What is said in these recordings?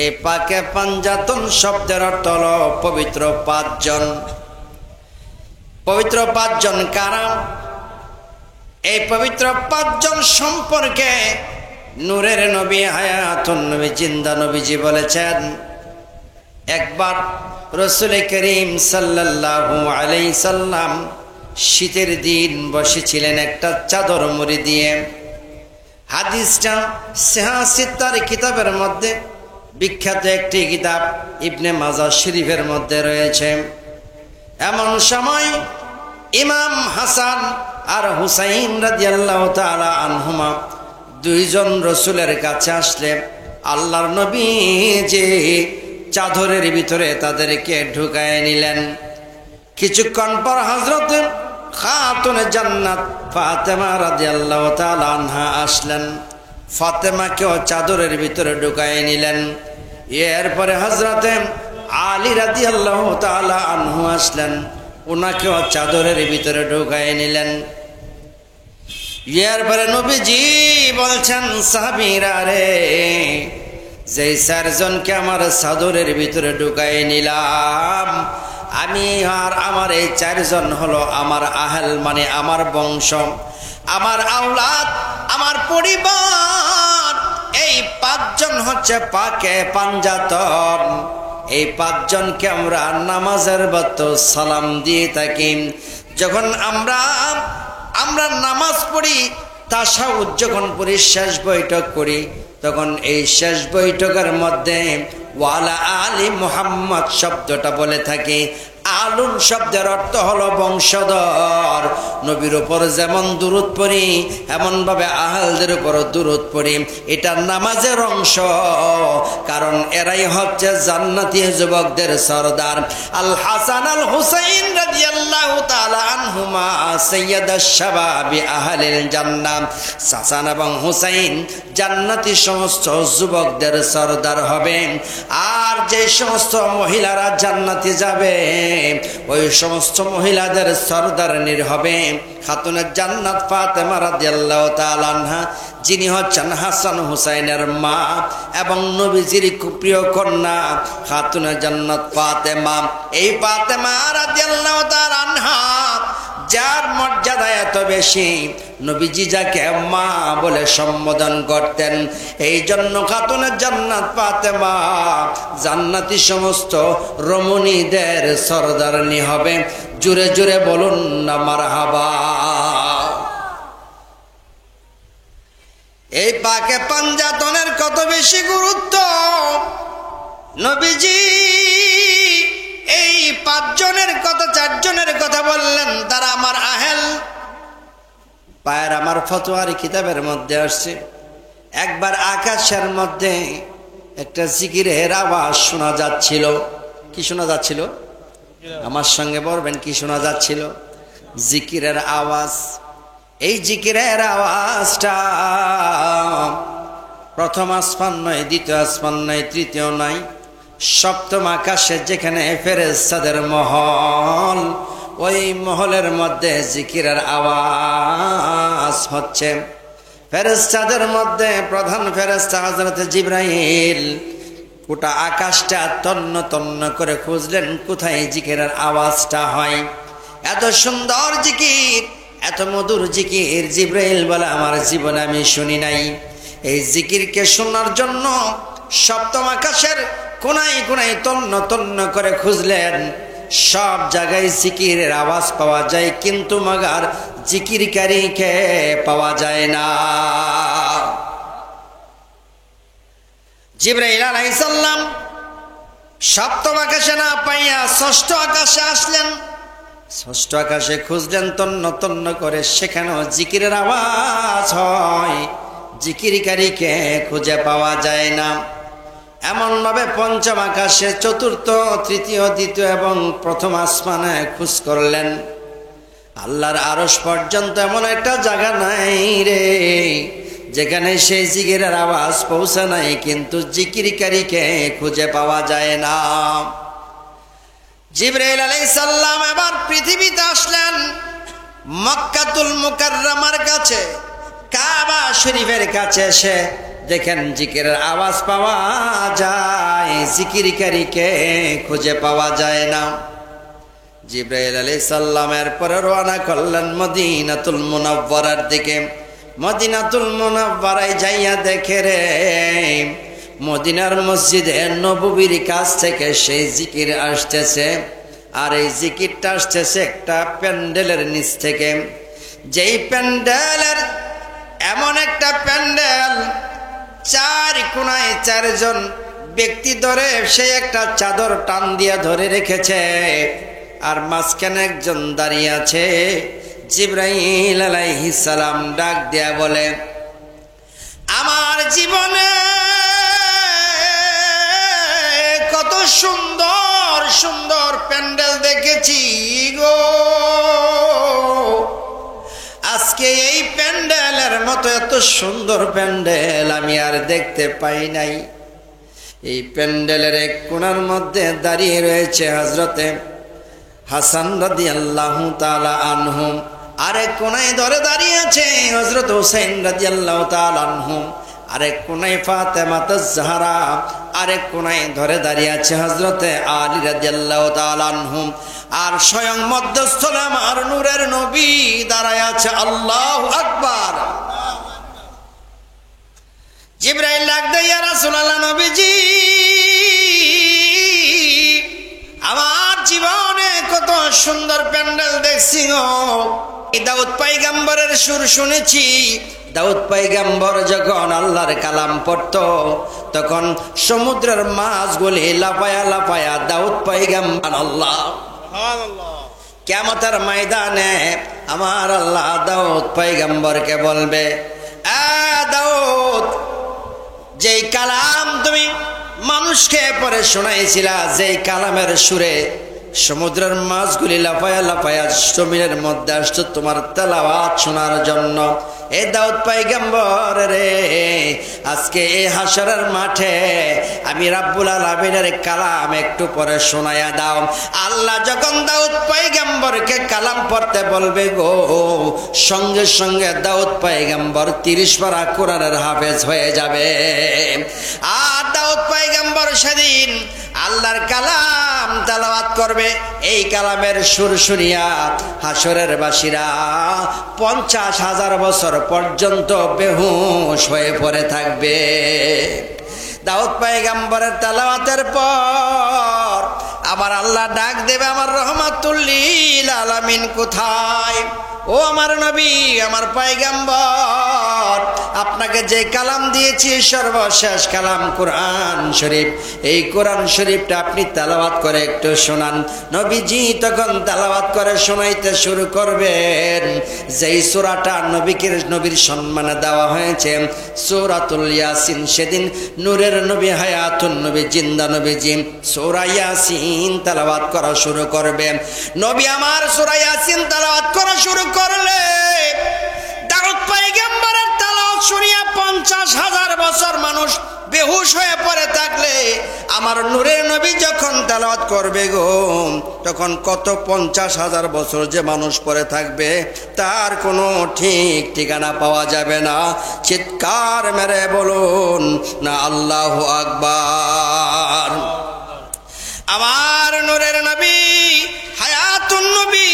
এই পাকে পাঞ্জাতন শব্দের অর্থ হলো পবিত্র পাঁচজন। পবিত্র পাঁচজন কারা? এই পবিত্র পাঁচজন সম্পর্কে নূরের নবী হায়াতুন নবী জিন্দা নবীজি বলেছেন, একবার রাসূল করিম সাল্লাল্লাহু আলাইহি সাল্লাম শীতের দিন বসেছিলেন একটা চাদর মুড়ি দিয়ে। হাদিসটা সিহাসিত্তার কিতাবের মধ্যে, বিখ্যাত একটি কিতাব ইবনে মাজাহ শরীফের মধ্যে রয়েছে। এমন সময় ইমাম হাসান আর হুসাইন রাদিয়াল্লাহু তাআলা আনহুমা দুইজন রাসূলের কাছে আসলে আল্লাহর নবী যে চাদরের ভিতরে তাদেরকে ঢুকায় নিলেন। কিছুক্ষণ পর হযরত খাতুনে জান্নাত ফাতেমা রাদিয়াল্লাহু তাআলা আনহা আসলেন, ফাতেমাকেও চাদরের ভিতরে ঢুকায় নিলেন। এরপরে হযরতে আলী রাদিয়াল্লাহু তাআলা আনহু আসলেন, ওনাকেও চাদরের ভিতরে ঢুকায় নিলেন। এরপরে নবীজি বলছেন, সাহাবীরা রে, যে চারজনকে আমার চাদরের ভিতরে ঢুকায় নিলাম, আমি আর আমার এই চারজন হলো আমার আহল, মানে আমার বংশ, আমার আওলাদ, আমার পরিবার। এই পাঁচজন হচ্ছে পাকে পাঞ্জাতন। এই পাঁচজনকে আমরা নামাজের বক্ত সালাম দিয়ে থাকি। যখন আমরা নামাজ পড়ি, তাশাহুদ যখন পড়ি, শেষ বৈঠক করি, তখন এই শেষ বৈঠকের মধ্যে ওয়ালা আলী মুহাম্মদ শব্দটা বলে থাকি। আলুন শব্দের অর্থ হলো বংশধর। নবীর উপর যেমন দুরূদ পড়ি, এমন ভাবে আহলদের উপর দুরূদ পড়ি। এটা নামাজের অংশ, কারণ এরাই হচ্ছে জান্নাতি যুবকদের সরদার। আল হাসান আল হুসাইন রাদিয়াল্লাহু তাআলা আনহুমা সাইয়্যিদাশ শাবাবি আহলিল জান্নাহ। হাসান এবং হুসাইন জান্নাতি সমস্ত যুবকদের সরদার হবে। আর যে সমস্ত মহিলারা জান্নাতে যাবে, ওই সমস্ত মহিলাদের সরদারনির হবে খাতুনে জান্নাত ফাতেমা রাদিয়াল্লাহু তাআলা আনহা, যিনি হচ্ছেন হাসান হুসাইনের মা এবং নবীজির প্রিয় কন্যা খাতুনে জান্নাত ফাতেমা। এই ফাতেমা রাদিয়াল্লাহু তাআলা আনহা যার মর্যাদা এত বেশি, নবীজি যাকে মা বলে সম্বোধন করতেন, এই জন্য খাতুনে জান্নাত ফাতেমা জান্নাতি সমস্ত রমণীদের সরদারনি হবে। জোরে জোরে বলুন না মারহাবা। এই পাকে পাঞ্জাতনের কত বেশি গুরুত্ব! নবীজি এই পাঁচজনের কথা, চারজনের কথা বললেন, তারা আমার আহেল। পায়ের আমার ফতোয়ার কিতাবের মধ্যে আসছে, একবার আকাশের মধ্যে একটা জিকিরের আওয়াজ শোনা যাচ্ছিল। কি শোনা যাচ্ছিল? আমার সঙ্গে বলবেন কি শোনা যাচ্ছিল? জিকিরের আওয়াজ। এই জিকিরের আওয়াজটা প্রথম আসমান নয়, দ্বিতীয় আসমান নয়, তৃতীয় নয়, সপ্তম আকাশে যেখানে ফেরেশতাদের মহল, ওই মহলের মধ্যে জিকিরের আওয়াজ হচ্ছে। ফেরেশতাদের মধ্যে প্রধান ফেরেশতা হযরত জিবরাইল গোটা আকাশটা তন্ন তন্ন করে খুঁজলেন কোথায় জিকিরের আওয়াজটা হয়। এত সুন্দর জিকির, এত মধুর জিকির জিবরাইল বলে আমার জীবনে আমি শুনি নাই। এই জিকিরকে শোনার জন্য সপ্তম আকাশের কোনায় কোনায় তন্ন তন্ন করে খুঁজলেন। সব জায়গায় জিকিরের আওয়াজ পাওয়া যায়, কিন্তু মাগার জিকিরকারীকে পাওয়া যায় না। জিবরাইল আলাইহিস সালাম সপ্তম আকাশে না পাইয়া ষষ্ঠ আকাশে আসলেন। ষষ্ঠ আকাশে খুঁজলেন তন্ন তন্ন করে, সেখানেও জিকিরের আওয়াজ হয়, জিকিরকারীকে খুঁজে পাওয়া যায় না। এমন ভাবে পঞ্চম আকাশে, চতুর্থ, তৃতীয়, দ্বিতীয় এবং প্রথম আসমানে খোঁজ করলেন। আল্লাহর আরশ পর্যন্ত এমন একটা জায়গা নাই রে যেখানে সেই জিকিরের আওয়াজ পৌঁছে নাই, কিন্তু জিকিরকারীকে খুঁজে পাওয়া যায় না। জিবরাইল আলাইহিস সালাম এবার পৃথিবীতে আসলেন, মক্কাতুল মুকাররমার কাছে, কাবা শরীফের কাছে এসে দেখেন জিকিরের আওয়াজ পাওয়া যায়। জিকিরকারীকে খুঁজে পাওয়া যায় না। জিবরাইল আলাইহিস সালামের পরে রওনা করলেন মদিনাতুল মুনাওয়ারার দিকে। মদিনাতুল মুনাওয়ারায় যাইয়া দেখে রে, মদিনার মসজিদে নববীর কাছ থেকে সেই জিকির আসতেছে। আর এই জিকিরটা আসতেছে একটা প্যান্ডেলের নিচ থেকে। যেই প্যান্ডেলের এমন একটা প্যান্ডেল, চার কোণায় চারজন ব্যক্তি ধরে সে একটা চাদর টান দিয়া ধরে রেখেছে, আর মাঝখানে একজন দাঁড়িয়ে আছে। জিবরাইল আলাইহিস সালাম ডাক দিয়া বলে, আমার জীবনে কত সুন্দর সুন্দর প্যান্ডেল দেখেছি গো, আজকে এই প্যান্ডেলের মতো এত সুন্দর প্যান্ডেল আমি আর দেখতে পাই নাই। এই প্যান্ডেলের এক কোণার মধ্যে দাঁড়িয়ে রয়েছে হযরতে হাসান রাদিয়াল্লাহু তাআলা আনহু, আরেক কোণায় ধরে দাঁড়িয়ে আছে হযরত হুসাইন রাদিয়াল্লাহু তাআলা আনহু, আরেক কোণায় ফাতেমাতুজ জাহরা, আরেক কোণায় ধরে দাঁড়িয়ে আছে হযরতে আলী রাদিয়াল্লাহু তাআলা আনহু, আর স্বয়ং মধ্যস্থলে আমার নূরের নবী দাঁড়ায় আছে। আল্লাহু আকবার। জিবরাইল ডাক দেয়, ইয়া রাসূলুল্লাহ, নবীজি আমার জীবনে কত সুন্দর প্যান্ডেল দেখছি গো। দাউদ পয়গম্বরের সুর শুনেছি। দাউদ পয়গম্বর যখন আল্লাহর কালাম পড়তো তখন সমুদ্রের মাছগুলি লাফায়া লাফায়া দাউদ পয়গম্বর আল্লাহ কিয়ামতের ময়দানে আমার আল্লাহ দাউদ পয়গম্বরকে বলবে, দাউদ, যেই কালাম তুমি মানুষকে পরে শোনাইছিলা, যেই কালামের সুরে সমুদ্রের মাছগুলি লাফায়া লাফায়া জমিনের মধ্যে আসতো তোমার তেলাওয়াত শোনার জন্য, এ দাউদ পয়গম্বর রে, আজকে এই হাসরের মাঠে আমি রাব্বুল আলামিনের কালাম একটু পরে শোনায়া দাও। আল্লাহ যখন দাউদ পয়গম্বরকে কালাম পড়তে বলবে গো, সঙ্গে সঙ্গে দাউদ পয়গম্বর 30 পারা কোরআনের হাফেজ হয়ে যাবে। আর দাউদ পয়গম্বর সেদিন আল্লাহর কালাম তেলাওয়াত করবে। এই কালামের সুর শুনিয়া হাসরের বাসীরা 50,000 বছর পর্যন্ত বেহুশ হয়ে পড়ে থাকবে। দাউদ পয়গম্বরের তেলাওয়াতের পর আবার আল্লাহ ডাক দেবে, আমার রহমাতুল লিল আলামিন কোথায়? ও আমার নবী, আমার পয়গম্বর, আপনাকে যে কালাম দিয়েছি সর্বশেষ কালাম কোরআন শরীফ, এই কোরআন শরীফটা আপনি তেলাওয়াত করে একটু শোনান। নবীজি তখন তেলাওয়াত করে শোনাইতে শুরু করবেন। যেই সূরাটা নবীর সম্মানে দেওয়া হয়েছে সূরাতুল ইয়াসিন। সেদিন নূরের নবী, হায়াতুন নবী, জিন্দা নবীজি সূরা ইয়াসিন তেলাওয়াত করা শুরু করবে। নবী আমার সূরা ইয়াসিন তেলাওয়াত করা শুরু করলে দাউদ পয়গম্বরের তেলাওয়াত শুনিয়া 50,000 বছর মানুষ বেহুশ হয়ে পড়ে থাকলে আমার নূরের নবী যখন তেলাওয়াত করবে গো, তখন কত 50,000 বছর যে মানুষ পড়ে থাকবে তার কোনো ঠিক ঠিকানা পাওয়া যাবে না। চিৎকার মেরে বলুন না আল্লাহু আকবার। আমার নূরের নবী, হায়াতুন নবী,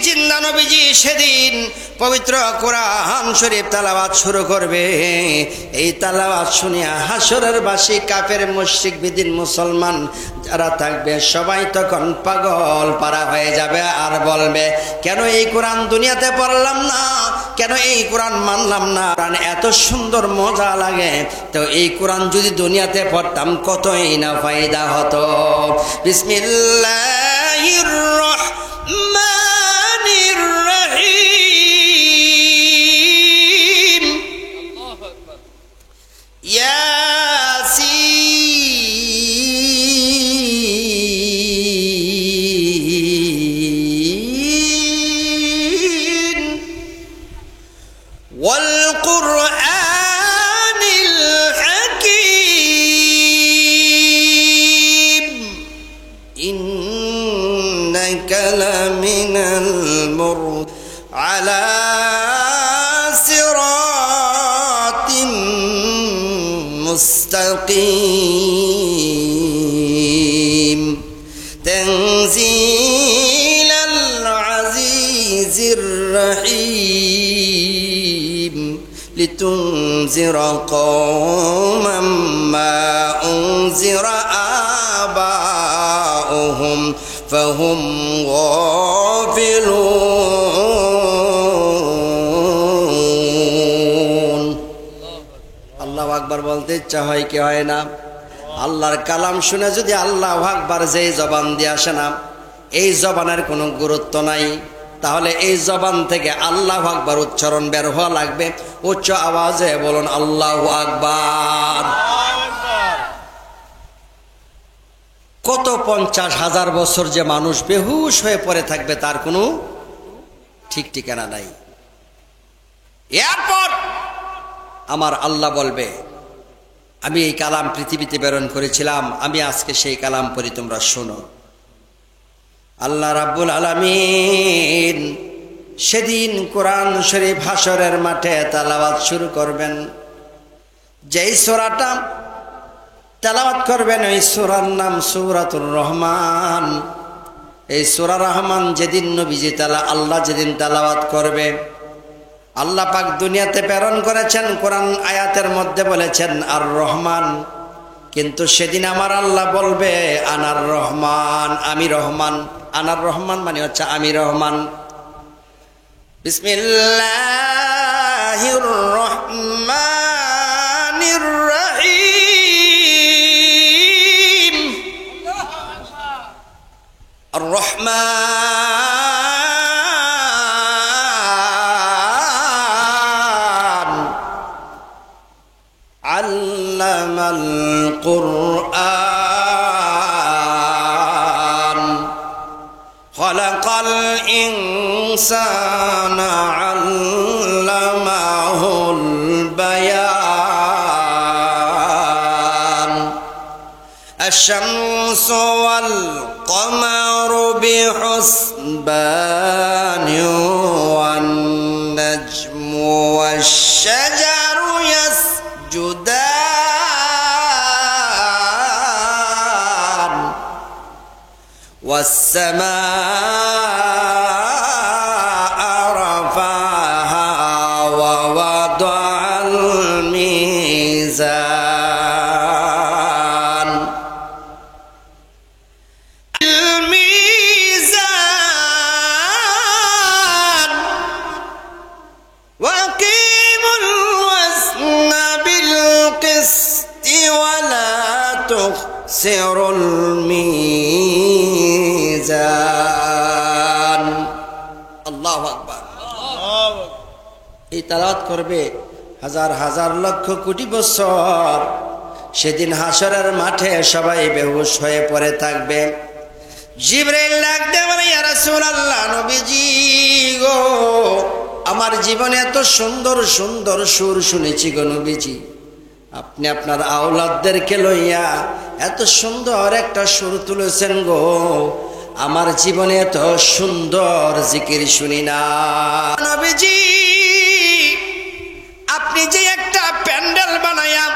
জিন্দা নবীজি সেদিন পবিত্র কোরআন শরীফ তেলাওয়াত শুরু করবে। এই তেলাওয়াত শুনিয়া হাসরের বাসী কাফের, মুশরিক, বিদিন মুসলমান যারা থাকবে সবাই তখন পাগল পারা হয়ে যাবে আর বলবে, কেন এই কোরআন দুনিয়াতে পড়লাম না, কেন এই কোরআন মানলাম না? কোরআন এত সুন্দর মজা লাগে, তো এই কোরআন যদি দুনিয়াতে পড়তাম কতই না ফায়দা হতো। বিসমিল্লাহির রহমানির রহিম। ইয়াসিন ওয়াল কুরআনিল হাকীম ইন্নাকা লামিনাল আলা সিরাতিম মুস্তাকিম। লিতুনজিরা কওমান মা উনজিরা আবাউহুম ফাহুম গাফিলুন। আল্লাহু আকবার বলতে ইচ্ছা হয় কি হয় না? আল্লাহর কালাম শুনে যদি আল্লাহু আকবার যেই জবান দিয়ে আসে না, এই জবানের কোনো গুরুত্ব নাই, তাহলে এই জবান থেকে আল্লাহু আকবার উচ্চারণ বের হওয়া লাগবে। উচ্চ আওয়াজে বলুন আল্লাহু আকবার। কত 50,000 বছর যে মানুষ বেহুশ হয়ে পড়ে থাকবে তার কোনো ঠিক ঠিকানা নাই। এরপর আমার আল্লাহ বলবে, আমি এই কালাম পৃথিবীতে প্রেরণ করেছিলাম, আমি আজকে সেই কালাম পড়ি, তোমরা শোনো। আল্লাহ রাব্বুল আলামিন সেদিন কোরআন শরীফ হাসরের মাঠে তেলাওয়াত শুরু করবেন। যেই সূরাটা তেলাওয়াত করবেন ওই সূরার নাম সূরাতুর রহমান। এই সূরা রহমান যেদিন নবীজি আল্লাহ যেদিন তেলাওয়াত করবে, আল্লাহ পাক দুনিয়াতে প্রেরণ করেছেন, কোরআন আয়াতের মধ্যে বলেছেন আর রহমান, কিন্তু সেদিন আমার আল্লাহ বলবে আনার রহমান, আমি রহমান। আনার রহমান মানে হচ্ছে আমি রহমান। বিসমিল্লাহির রহমানির রহিম। আর রহমান আল্লামাল কুরআন খালাকাল ইনসানা আল্লামাহুল বায়ান। আশ-শামসু ওয়াল কমারু বিহুসবানি ওয়ান নাজমু ওয়াশ-শাজারু ইয়াসজুদান ওয়াস-সামাআ রাফাহা ওয়া ওয়াদাআল মিজান। الميزان وأقيموا الوزن بالقسط ولا تخسروا الميزان। আল্লাহু আকবার। এই তেলাওয়াত করবে হাজার হাজার লক্ষ কোটি বছর। সেদিন হাসরের মাঠে সবাই বেহুশ হয়ে পড়ে থাকবে। জিবরাইল ডাক দিয়ে বলে, ইয়া রাসূলুল্লাহ, নবীজি গো, আমার জীবনে এত সুন্দর সুন্দর সুর শুনেছি গো নবীজি, আপনি আপনার আওলাদদেরকে লইয়া এত সুন্দর একটা সুর তুলেছেন গো, আমার জীবনে এত সুন্দর জিকির শুনি না। নবীজি, আপনি যে একটা প্যান্ডেল বানায়া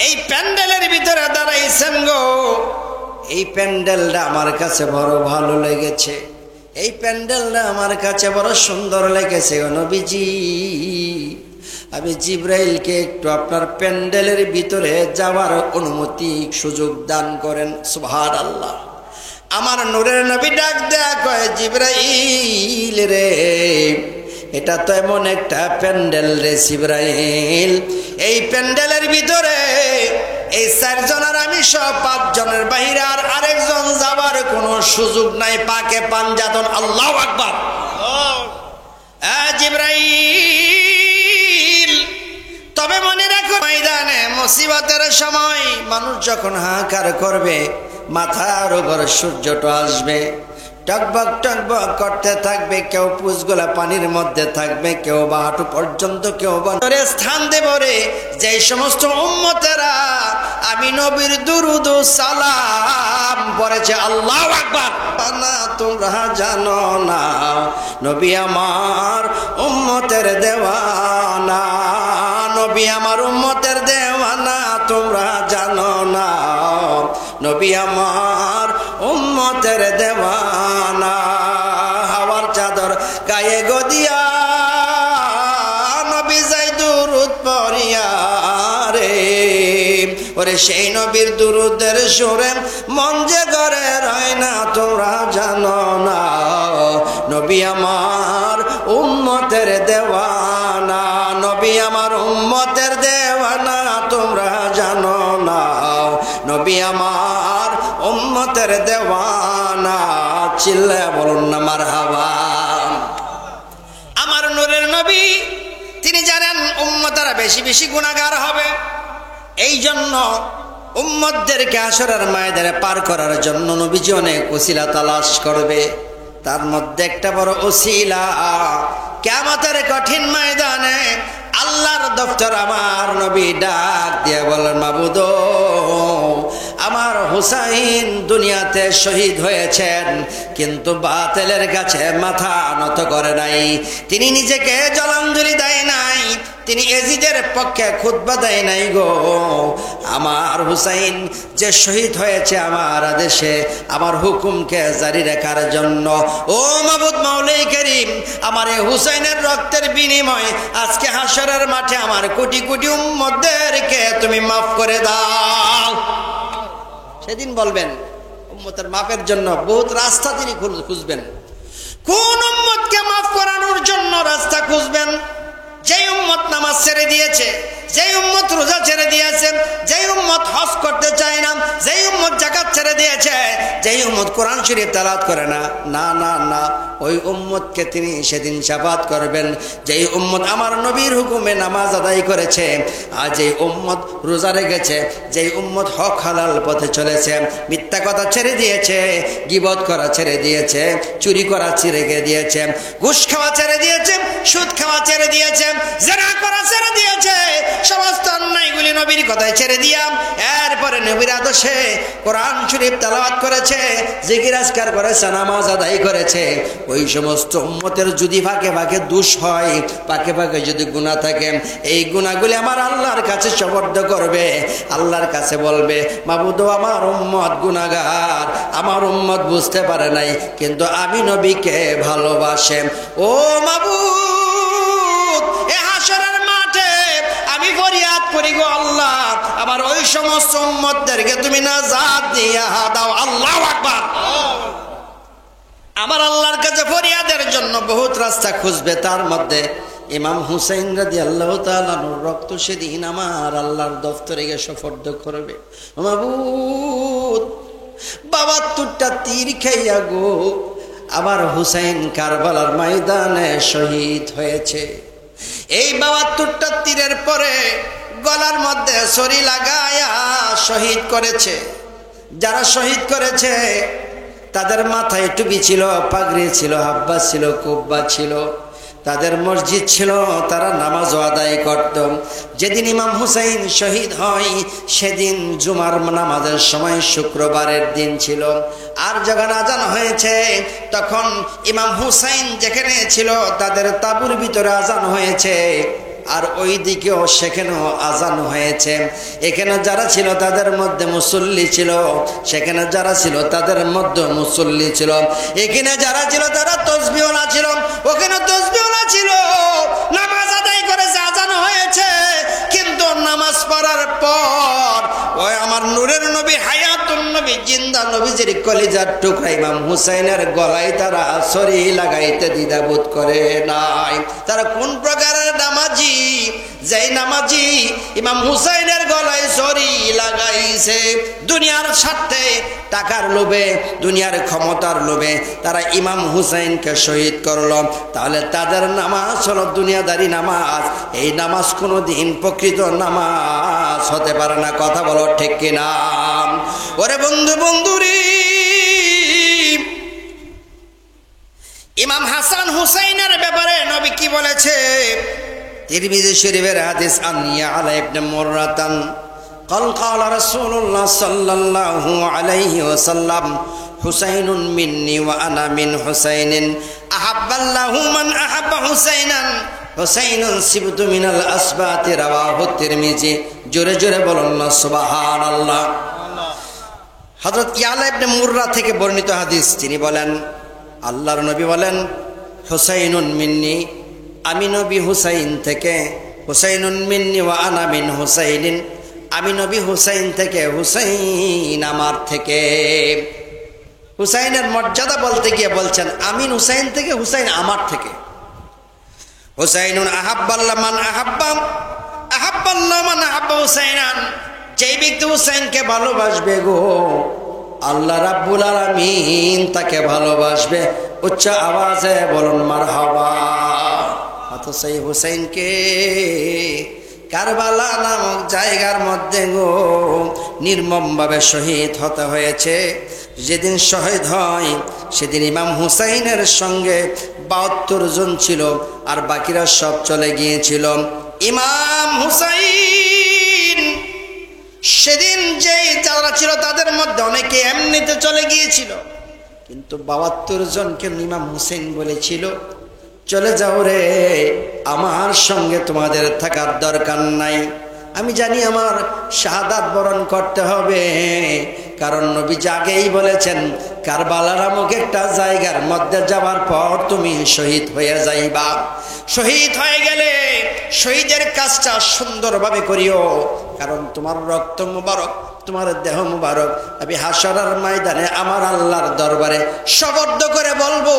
এই প্যান্ডেলের ভিতরে দাঁড়াইছেন গো, এই প্যান্ডেলটা আমার কাছে বড় ভালো লেগেছে, এই প্যান্ডেলটা আমার কাছে বড় সুন্দর লেগেছে গো নবীজি। আমি জিবরাইলকে একটু আপনার প্যান্ডেলের ভিতরে যাওয়ার অনুমতি সুযোগ দান করেন। সুবহানাল্লাহ। আমার নূরের নবী ডাক দেয়া কয়, জিবরাইল রে, এটা তো এমন একটা প্যান্ডেল রে জিবরাইল, এই প্যান্ডেলের ভিতরে এই 4 জনের আমি সব 5 জনের বাহিরে আর আরেকজন যাবার কোনো সুযোগ নাই, পাকে পাঞ্জাতন। আল্লাহু আকবার। জিবরাইল, তবে মনে রাখো, ময়দানে মুসিবতের সময় মানুষ যখন হাহাকার করবে, মাথার উপর সূর্যটা আসবে, টকবক টকবক করতে থাকবে, কেউ পুষগোলা পানির মধ্যে থাকবে, কেউ বা হাঁটু পর্যন্ত, কেউ বা স্থান দেব রে। যে সমস্ত উম্মতেরা আমি নবীর দুরুদ ও সালাম পড়েছে, আল্লাহু আকবার, না তোমরা জানো না নবী আমার উম্মতের দেওয়ানা, নবী আমার উম্মতের দেওয়ানা, তোমরা জানো না নবী আমার উম্মতের দেওয়ানা। হাওয়ার চাদর গায়ে গদিয়া নবী যাই দুরুদ ওরে সেই নবীর দুরুদের সুরে মন যে ঘরে রয় না তোমরা জানো না, নবী আমার উম্মতের দেওয়ানা, নবী আমার উম্মতের দেওয়ানা তোমরা জানো না, নবী আমার উম্মতের দেওয়ানা। চিল্লায়া বলুন না মারহাবা। আমার নূরের নবী তিনি জানেন উম্মতেরা বেশি বেশি গুনাহগার হবে, এই জন্য উম্মতদেরকে হাসরের ময়দানে পার করার জন্য নবীজি অনেক ওসিলা তালাশ করবে। তার মধ্যে একটা বড় ওসিলা, কিয়ামতের কঠিন ময়দানে আল্লাহর দফতর আমার নবী ডাক দিয়ে বলেন, মাবুদ আমার হুসাইন দুনিয়াতে শহীদ হয়েছেন, কিন্তু বাতিলের কাছে মাথা নত করে নাই, তিনি নিজেকে জলাঞ্জলি দেয় নাই, তিনি এজিদের পক্ষে খুতবা দেয় নাই গো। আমার হুসাইন যে শহীদ হয়েছে আমার আদেশে, আমার হুকুমকে জারি রাখার জন্য, ও মাবুদ মাওলাই করিম, আমার এই হুসাইনের রক্তের বিনিময়ে আজকে হাসরের মাঠে আমার কোটি কোটি উম্মতদেরকে তুমি মাফ করে দাও। সেদিন বলবেন উম্মতের মাফের জন্য বহুত রাস্তা তিনি খুঁজবেন। কোন উম্মতকে মাফ করানোর জন্য রাস্তা খুঁজবেন? যেই উম্মত নামাজ ছেড়ে দিয়েছে, যেই উম্মত রোজা ছেড়ে দিয়েছে, যেই উম্মত হজ করতে চায় না, যেই উম্মত যাকাত ছেড়ে দিয়েছে, যেই উম্মত কোরআন শরীফ তেলাওয়াত করে না, না না না, ওই উম্মতকে তিনি সেদিন শাফাত করবেন। যেই উম্মত আমার নবীর হুকুমে নামাজ আদায় করেছে, আর যেই উম্মত রোজা রেখেছে, যেই উম্মত হক হালাল পথে চলেছে, মিথ্যা কথা ছেড়ে দিয়েছে, গীবত করা ছেড়ে দিয়েছে, চুরি করা ছেড়ে দিয়েছে, ঘুষ খাওয়া ছেড়ে দিয়েছে, সুদ খাওয়া ছেড়ে দিয়েছে, জিনা করা ছেড়ে দিয়েছে, সমস্ত অন্যায়গুলি নবীর কথায় ছেড়ে দিয়া এরপরে নবীর আদর্শে কোরআন শরীফ তেলাওয়াত করেছে, জিকির আজকার করেছে, নামাজ আদায় করেছে, ওই সমস্ত উম্মতের যদি ভাগে ভাগে দোষ হয়, পাকে পাকে যদি গুনাহ থাকে, এই গুনাহগুলি আমার আল্লাহর কাছে সুপর্দ করবে। আল্লাহর কাছে বলবে, মাবুদ আমার উম্মত গুনাহগার, আমার উম্মত বুঝতে পারে নাই, কিন্তু আমি নবীকে ভালোবাসে। ও মাবুদ, এ হাসরের মাঠে আমি ফরিয়াদ করি গো আল্লাহ, আমার ওই সমস্ত উম্মতদেরকে তুমি নাজাত দিয়া দাও। আল্লাহু আকবার। আমার আল্লাহর কাছে ফরিয়াদের জন্য বহুত রাস্তা খুঁজবে। তার মধ্যে ইমাম হুসাইন রাদিয়াল্লাহু তাআলা আনহুর রক্ত সেদিন আমার আল্লাহর দফতরে গিয়ে সুপর্দ করবে। মাবুদ, ৭২টা তীর খাইয়া গো আমার হুসাইন কারবালার ময়দানে শহীদ হয়েছে। এই ৭২টা তীরের পরে গলার মধ্যে ছড়ি লাগায়া শহীদ করেছে। যারা শহীদ করেছে তাদের মাথায় টুপি ছিল, পাগড়ি ছিল, হাব্বা ছিল, কুব্বা ছিল, তাদের মসজিদ ছিল, তারা নামাজও আদায় করত। যেদিন ইমাম হুসাইন শহীদ হয় সেদিন জুমার নামাজের সময় শুক্রবারের দিন ছিল। আর যখন আজান হয়েছে তখন ইমাম হুসাইন যেখানে ছিল তাদের তাঁবুর ভিতরে আজান হয়েছে, আর ওই দিকেও সেখানেও আজান হয়েছে। এখানে যারা ছিল তাদের মধ্যে মুসল্লি ছিল, সেখানে যারা ছিল তাদের মধ্যে মুসল্লি ছিল। এখানে যারা ছিল তারা তাসবিহওয়ালা ছিল, ওখানে তাসবিহওয়ালা ছিল। নামাজ আদায় করেছে, আজান হয়েছে, কিন্তু নামাজ পড়ার পর ওই আমার নূরের নবী, হায়াতুন নবী, জিন্দা নবীজির কলিজার টুকরা ইমাম হুসাইনের গলায় তারা ছড়ি লাগাইতে দ্বিধাবোধ করে নাই। তারা কোন প্রকারের নামাজি? যেই নামাজি ইমাম হুসাইনের গলায় ছড়ি লাগাইছে দুনিয়ার স্বার্থে, টাকার লোভে, দুনিয়ার ক্ষমতার লোভে তারা ইমাম হুসাইনকে শহীদ করলো। তাহলে তাদের নামাজ হলো দুনিয়াদারি নামাজ। এই নামাজ কোনো দিন প্রকৃত নামাজ হতে পারে না। কথা বলো ঠিক কিনা? ওরে বন্ধু, বন্ধুরি, ইমাম হাসান হুসাইনের ব্যাপারে নবী কি বলেছে? তিরমিজি শরীফের হাদিস, আনিয়া আলা ইবনে মুররাতান قال قال رسول الله صلى الله عليه وسلم حسين مني وأنا من حسين أحب الله من أحب حسينا حسين سبت من الأسباط رواه الترمذي। জোরে জোরে বলুন না সুবহানাল্লাহ। হযরত ইয়ালা ইবনে মুররা থেকে বর্ণিত হাদিস, তিনি বলেন আল্লাহর নবী বলেন, হুসাইনুন মিন্নি, আমি নবী হুসাইন থেকে, হুসাইনুন মিন্নি ওয়া আনা মিন হুসাইনিন, আমি নবী হুসাইন থেকে, হুসাইন আমার থেকে। হুসাইনের মর্যাদা বলতে গিয়ে বলছেন আমিন হুসাইন থেকে, হুসাইন আমার থেকে। হুসাইনুন আহাব্বাল্লাহ মান আহাব্বা, আহাব্বাল্লাহ মান আহাব্বা হুসাইনান। যেই ব্যক্তি হুসাইনকে ভালোবাসবে গো, আল্লাহ রাব্বুল আলামিন তাকে ভালোবাসবে। উচ্চ আওয়াজে বলুন মারহাবা। অথচ সেই হুসাইনকে কারবালা নামক জায়গার মধ্যে গো নির্মমভাবে শহীদ হতে হয়েছে। যেদিন শহীদ হয় সেদিন ইমাম হুসাইনের সঙ্গে ৭২ জন ছিল, আর বাকিরা সব চলে গিয়েছিল। ইমাম হুসাইন সেদিন যেই যারা ছিল তাদের মধ্যে অনেকে এমনিতে চলে গিয়েছিল, কিন্তু ৭২ জনকে ইমাম হুসাইন বলেছিল চলে যাও রে, আমার সঙ্গে তোমাদের থাকার দরকার নাই। আমি জানি আমার শাহাদাত বরণ করতে হবে, কারণ নবীজি আগেই বলেছেন কারবালা নামক একটা জায়গার মধ্যে যাওয়ার পর তুমি শহীদ হয়ে যাইবা। শহীদ হয়ে গেলে শহীদের কাজটা সুন্দরভাবে করিও, কারণ তোমার রক্ত মুবারক, তোমার দেহ মুবারক আমি হাশরের ময়দানে আমার আল্লাহর দরবারে শপথ করে বলবো,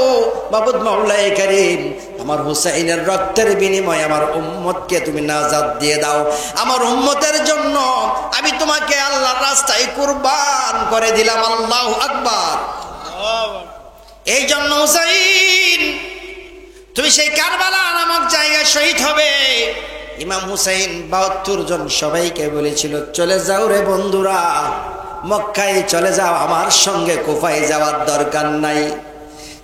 মাবুদ মাওলাই কারীম, আমার হুসাইনের রক্তের বিনিময়ে আমার উম্মতকে তুমি নাজাত দিয়ে দাও। আমার উম্মতের জন্য আমি তোমাকে আল্লাহর রাস্তায় কুরবান করে দিলাম। আল্লাহু আকবার। এই জন্য হুসাইন তুমি সেই কারবালা নামক জায়গায় শহীদ হবে। ইমাম হুসাইন ৭২ জন সবাইকে বলেছিল চলে যাও রে বন্ধুরা, মক্কায় চলে যাও, আমার সঙ্গে কুফায় যাওয়ার দরকার নাই।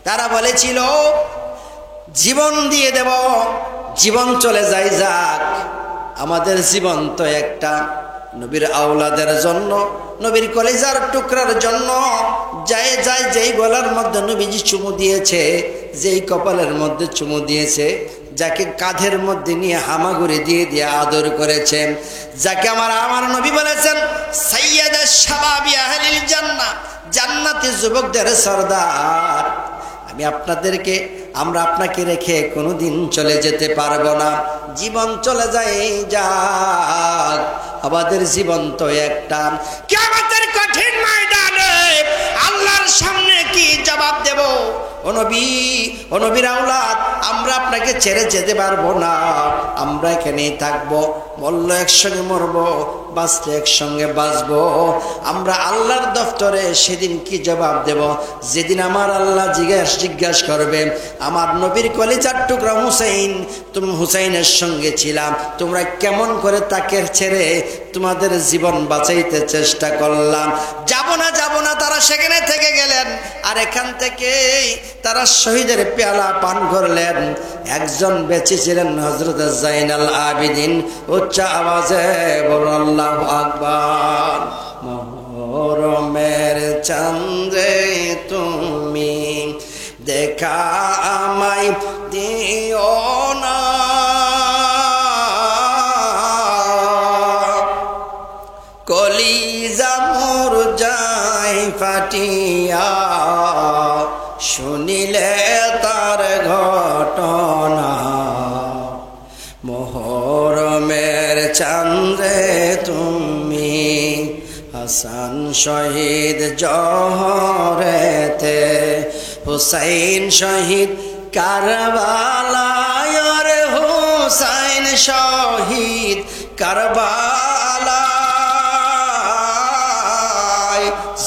তারা বলেছিল জীবন দিয়ে দেব, জীবন চলে যাই যাক, আমাদের জীবন তো একটা নবীর আওলাদের জন্য, নবীর কলিজার টুকরার জন্য। যায় যায় যেই গলার মধ্যে নবীজি চুমু দিয়েছে, যেই কপালের মধ্যে চুমু দিয়েছে, যাকে কাঁধের মধ্যে নিয়ে হামাগুড়ি দিয়ে দিয়ে আদর করেছেন, যাকে আমার নবী বলেছেন সাইয়্যিদুশ শাবাবি আহলিল জান্নাহ, জান্নাতি যুবকদের সরদার। আমি আমরা আপনাকে রেখে কোনোদিন চলে যেতে পারবো না। জীবন চলে যায় যাক, আমাদের জীবন তো একটা। কিয়ামতের কঠিন ময়দানে আল্লাহর সামনে কি জবাব দেব? ও নবীর আওলাদ, আমরা আপনাকে ছেড়ে যেতে পারবো না, আমরা এখানেই থাকবো। মরলে একসঙ্গে মরবো, বাঁচলে একসঙ্গে বাঁচবো। আমরা আল্লাহর দফতরে সেদিন কি জবাব দেব? যেদিন আমার আল্লাহ জিজ্ঞাসা করবে, আমার নবীর কলিজার টুকরা হুসাইন, তুমি হুসাইনের সঙ্গে ছিলাম, তোমরা কেমন করে তাকে ছেড়ে তোমাদের জীবন বাঁচাইতে চেষ্টা করলাম? যাব না, তারা সেখানে থেকে গেলেন, আর এখান থেকে তারা শহীদের পেয়ালা পান করলেন। একজন বেঁচে ছিলেন হযরত জাইনাল আবিদিন। উচ্চ আওয়াজে বলুন আল্লাহু আকবার। মোহরমের চাঁদে তুমি দেখা আমায় দিও না, কলিজা মোর যায় ফাটিয়া, শুনিলে তার ঘটনা। মোহরমের চাঁদে তুমি হাসান শহীদ জহরেতে, হুসাইন শহীদ কারবালায়, রে হুসাইন শহীদ কারবালায়।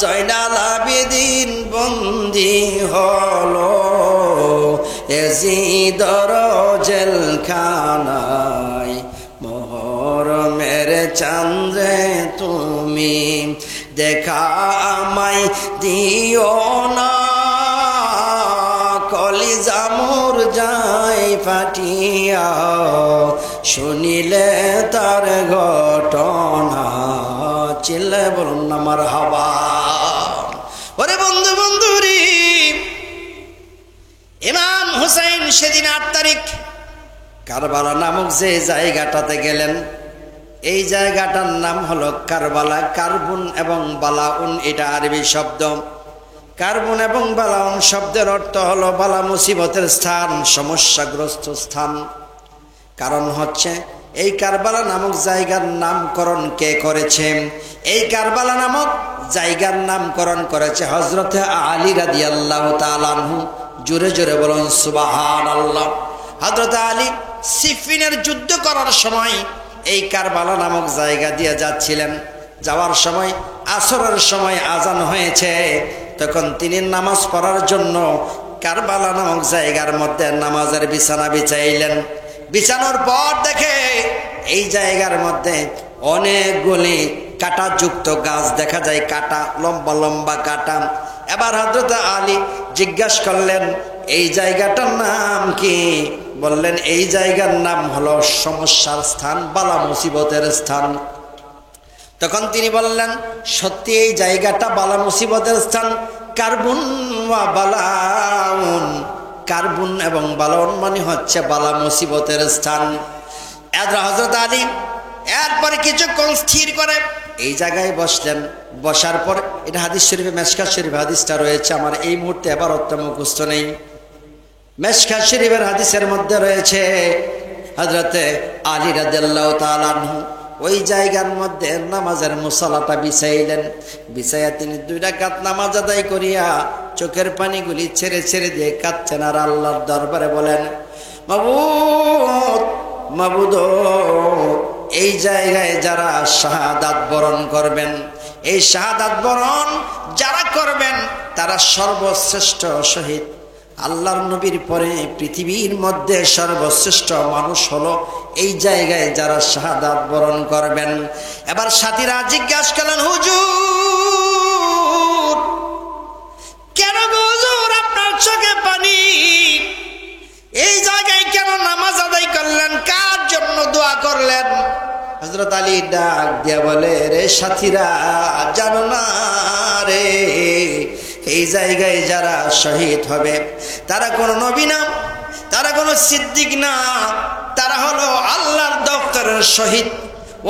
জয়নাল আবেদিন বন্দী হলো এজিদর জেলখানায়। মোহরমের চাঁদে তুমি দেখা আমায় দিও না, কলিজা মোর যায় ফাটিয়া, শুনিলে তার ঘটনা। চিল্লে বলুন না মারহাবা। ওরে বন্ধুরি, ইমাম হুসাইন সেদিন ৮ তারিখ কারবালা নামক যে জায়গাটাতে গেলেন, এই জায়গাটার নাম হলো কারবালা। কারবুন এবং বালাউন এটা আরবি শব্দ। কারবুন এবং বালাউন শব্দের অর্থ হলো বালা মুসিবতের স্থান, সমস্যাগ্রস্ত স্থান। কারণ হচ্ছে এই কারবালা নামক জায়গার নামকরণ কে করেছে? এই কারবালা নামক জায়গার নামকরণ করেছে হযরত আলী রাদিয়াল্লাহু তাআলা আনহু। জোরে জোরে বলুন সুবহানাল্লাহ। হযরত আলী সিফিনের যুদ্ধ করার সময় এই কারবালা নামক জায়গা দিয়ে যাচ্ছিলেন। যাওয়ার সময় আসরের সময় আজান হয়েছে, তখন তিনি নামাজ পড়ার জন্য কারবালা নামক জায়গার মধ্যে নামাজের বিছানা বিছাইলেন। বিছানোর পর দেখে এই জায়গার মধ্যে অনেকগুলি কাঁটাযুক্ত গাছ দেখা যায়, কাঁটা, লম্বা লম্বা কাঁটা। এবার হযরত আলী জিজ্ঞাসা করলেন, এই জায়গাটার নাম কি? বললেন, এই জায়গার নাম হলো সমস্যার স্থান, বালা মুসিবতের স্থান। তখন তিনি বললেন, সত্যি এই জায়গাটা বালা মুসিবতের স্থান। কার্বুন ওয়া বালাউন, কার্বুন এবং বালাউন মানে হচ্ছে বালা মুসিবতের স্থান। হযরত আলী এরপরে কিছুক্ষণ স্থির করে এই জায়গায় বসলেন। বসার পর, এটা হাদিস শরীফে, মেশকাত শরীফে হাদিসটা রয়েছে, আমার এই মুহূর্তে আবার অর্থ মুখস্থ নেই। মেশকাত শরীফের হাদিসের মধ্যে রয়েছে হযরতে আলী রাদিয়াল্লাহু তাআলা আনহু ওই জায়গার মধ্যে নামাজের মুসাল্লাটা বিছাইলেন। বিছাইয়া তিনি 2 রাকাত নামাজ আদায় করিয়া চোখের পানিগুলি ছেড়ে ছেড়ে দিয়ে কাঁদছেন আর আল্লাহর দরবারে বলেন, মাবুদ, মাবুদ, এই জায়গায় যারা শাহাদাত বরণ করবেন, এই শাহাদাত বরণ যারা করবেন তারা সর্বশ্রেষ্ঠ শহীদ। আল্লাহর নবীর পরে পৃথিবীর মধ্যে সর্বশ্রেষ্ঠ মানুষ হলো এই জায়গায় যারা শাহাদাত বরণ করবেন। এবার সাথীরা জিজ্ঞাসা করলেন, হুজুর, কেন গো হুজুর আপনার চোখে পানি? এই জায়গায় কেন নামাজ আদায় করলেন? কার জন্য দোয়া করলেন? হযরত আলী ডাক দিয়া বলে, রে সাথীরা, জানো না রে, এই জায়গায় যারা শহীদ হবে তারা কোনো নবী না, তারা কোনো সিদ্দিক না, তারা হলো আল্লাহর দপ্তরের শহীদ।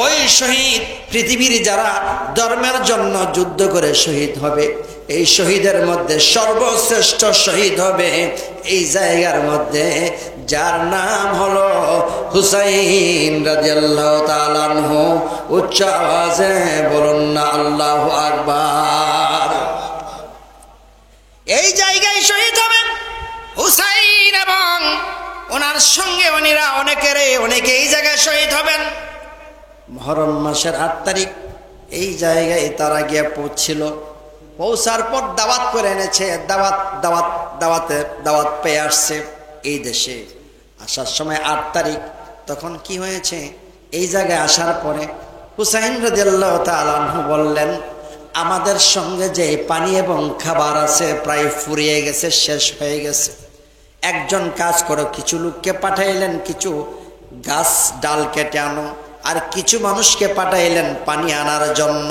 ওই শহীদ পৃথিবীর যারা ধর্মের জন্য যুদ্ধ করে শহীদ হবে, এই শহীদের মধ্যে সর্বশ্রেষ্ঠ শহীদ হবে এই জায়গার মধ্যে যার নাম হলো হুসাইন রাদিয়াল্লাহু তাআলা আনহু। উচ্চ আওয়াজে বলুন না আল্লাহু আকবার। এই জায়গায় শহীদ হবেন হুসাইন এবং ওনার সঙ্গে অনিরা অনেকে এই জায়গায় শহীদ হবেন। মুহররম মাসের 8 তারিখ এই জায়গায় তারা গিয়ে পৌঁছছিল। পৌঁছার পর দাওয়াত করে এনেছে, দাওয়াত পেয়ে আসছে এই দেশে। আসার সময় 8 তারিখ, তখন কি হয়েছে, এই জায়গায় আসার পরে হুসাইন রাদিয়াল্লাহু তাআলা আনহু বললেন, আমাদের সঙ্গে যে পানি এবং খাবার আছে প্রায় ফুরিয়ে গেছে, শেষ হয়ে গেছে। একজন কাজ করো, কিছু লোককে পাঠাইলেন কিছু গাছ ডাল কেটে আনো, আর কিছু মানুষকে পাঠাইলেন পানি আনার জন্য।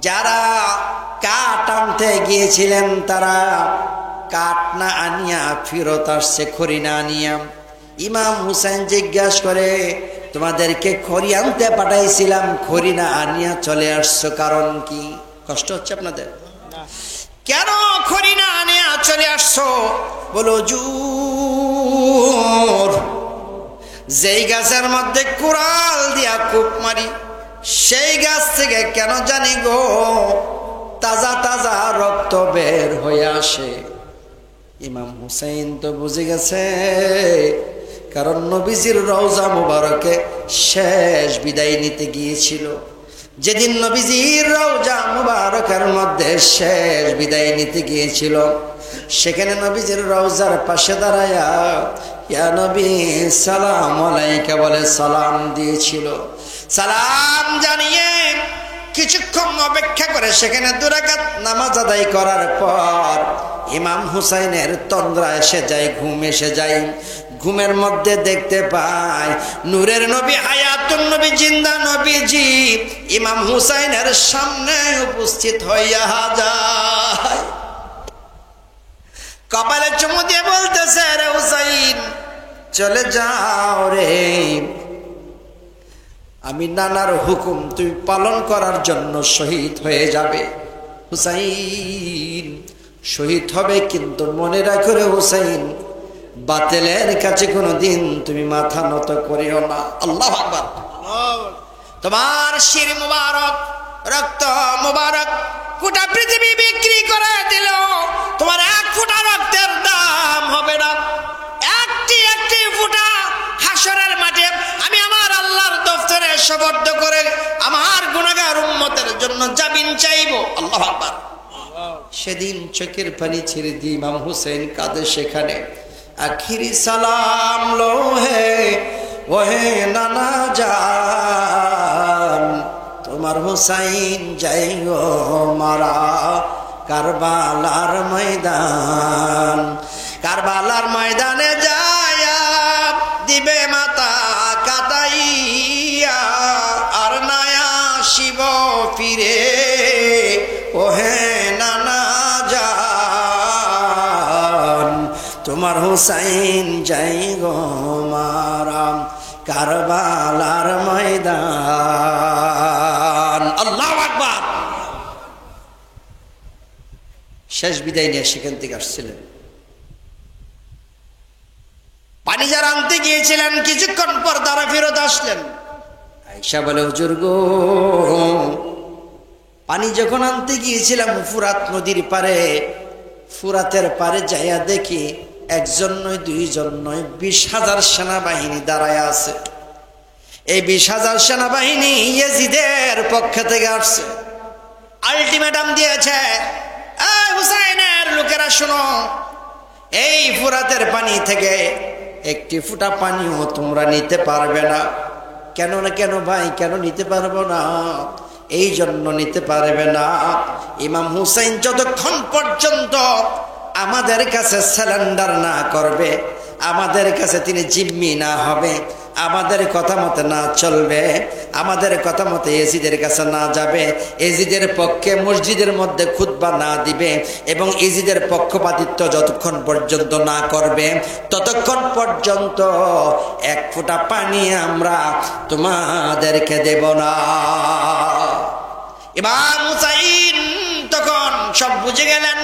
যারা কাঠ আনতে গিয়েছিলেন তারা কাঠ না আনিয়া ফেরত আসছে, খড়ি না আনিয়া। ইমাম হুসাইন জিজ্ঞাসা করে, তোমাদেরকে খড়ি আনতে পাঠাইছিলাম, খড়ি না আনিয়া চলে আসছো, কারণ কি? কষ্ট হচ্ছে আপনাদের? কেন খড়ি না আনিয়া চলে আসছো? বলো, হুজুর, যেই গাছের মধ্যে কুড়াল দিয়া কূপ মারি, সেই গাছ থেকে কেন জানি গো তাজা তাজা রক্ত বের হয়ে আসে। ইমাম হুসাইন তো বুঝে গেছে, কারণ নবীজির রওজা মুবারকে শেষ বিদায় নিতে গিয়েছিল। যেদিন নবীজির রওজা মুবারকের মধ্যে শেষ বিদায় নিতে গিয়েছিল, সেখানে নবীজির রওজার পাশে দাঁড়ায়া ইয়া নবী সালাম আলাইকা বলে সালাম দিয়েছিল। সালাম জানিয়ে কিছুক্ষণ অপেক্ষা করে সেখানে 2 রাকাত নামাজ আদায় করার পর ইমাম হুসাইনের তন্দ্রা এসে যায়, ঘুম এসে যায়। ঘুমের মধ্যে দেখতে পায় নূরের নবী, হায়াতুন নবী, জিন্দা নবীজি ইমাম হুসাইনের সামনে উপস্থিত হইয়া যায়। কপালে চুমু দিয়ে বলতেছে, রে হুসাইন, চলে যাও রে, আমি নানার হুকুম তুই পালন করার জন্য শহীদ হয়ে যাবে। হুসাইন শহীদ হবে, কিন্তু মনে রাখো রে হুসাইন, বাতিলের কাছে কোনোদিন তুমি মাথা নত করিও না। আল্লাহু আকবার। তোমার শির মুবারক, রক্ত মুবারক গোটা পৃথিবী বিক্রি করে দিল, তোমার এক ফোঁটা রক্তের দাম হবে না। একটি একটি ফোঁটা হাসরের মাঠে আমি আমার আল্লাহর দফতরে সুপর্দ করে আমার গুনাহগার উম্মতের জন্য জামিন চাইবো। আল্লাহু আকবার। সেদিন চোখের পানি ছেড়ে দিয়ে ইমাম হুসেন কাঁদে সেখানে। আখিরি সালাম লো হে ওহে নানা জান, তোমার হুসাইন যাই গো মারা কারবালার ময়দান। কারবালার ময়দানে যায়া দিবে মাতা কাটাইয়া, আর নায়া শিব ফিরে ওহে নানা জান, তোমার হুসাইন যাই গো মারা কারবালার ময়দান। আল্লাহু আকবার। শেষ বিদায় নিয়ে সেখান থেকে আসছিলেন। পানি যারা আনতে গিয়েছিলেন কিছুক্ষণ পর তারা ফেরত আসলেন। আয়েশা বলে, হুজুর গো, পানি যখন আনতে গিয়েছিলাম ফুরাত নদীর পারে, ফুরাতের পারে যাইয়া দেখি একজন নয়, দুইজন নয়, 20,000 সেনাবাহিনী দাঁড়ায় আছে। এই 20,000 সেনাবাহিনী ইয়াজিদের পক্ষ থেকে আসছে, আলটিমেটাম দিয়েছে, এই হুসাইনের লোকেরা শোনো, এই ফুরাতের পানি থেকে একটি ফোঁটা পানিও তোমরা নিতে পারবে না। কেন না, কেন ভাই, কেন নিতে পারবো না? এই জন্য নিতে পারবে না, ইমাম হুসাইন যতক্ষণ পর্যন্ত আমাদের কাছে সারেন্ডার না করবে, আমাদের কাছে তিনি জিম্মি না হবে, আমাদের কথা মতে না চলবে, আমাদের কথা মতে এজিদের কাছে না যাবে, এজিদের পক্ষে মসজিদের মধ্যে খুতবা না দিবে এবং এজিদের পক্ষপাতিত্ব যতক্ষণ পর্যন্ত না করবে, ততক্ষণ পর্যন্ত এক ফোঁটা পানি আমরা তোমাদেরকে দেব না। ইমাম হুসাইন তখন সব বুঝে গেলেন।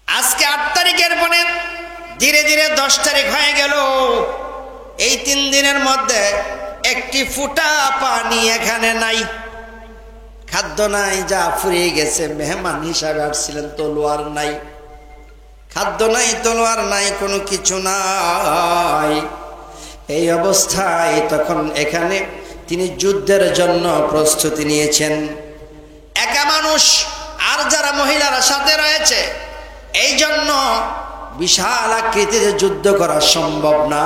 আজকে 8 তারিখের পরে ধীরে ধীরে 10 তারিখ হয়ে গেল। এই 3 দিনের মধ্যে একটি ফোঁটা পানি এখানে নাই, খাদ্য নাই, যা ফুরিয়ে গেছে। মেহমান হিসাবে আসছিলেন, তলোয়ার নাই, খাদ্য নাই, তলোয়ার নাই, কোনো কিছু নাই। এই অবস্থায় তখন এখানে তিনি যুদ্ধের জন্য প্রস্তুতি নিয়েছেন। একা মানুষ, আর যারা মহিলারা সাথে রয়েছে, এই জন্য বিশাল আকৃতিতে যুদ্ধ করা সম্ভব না।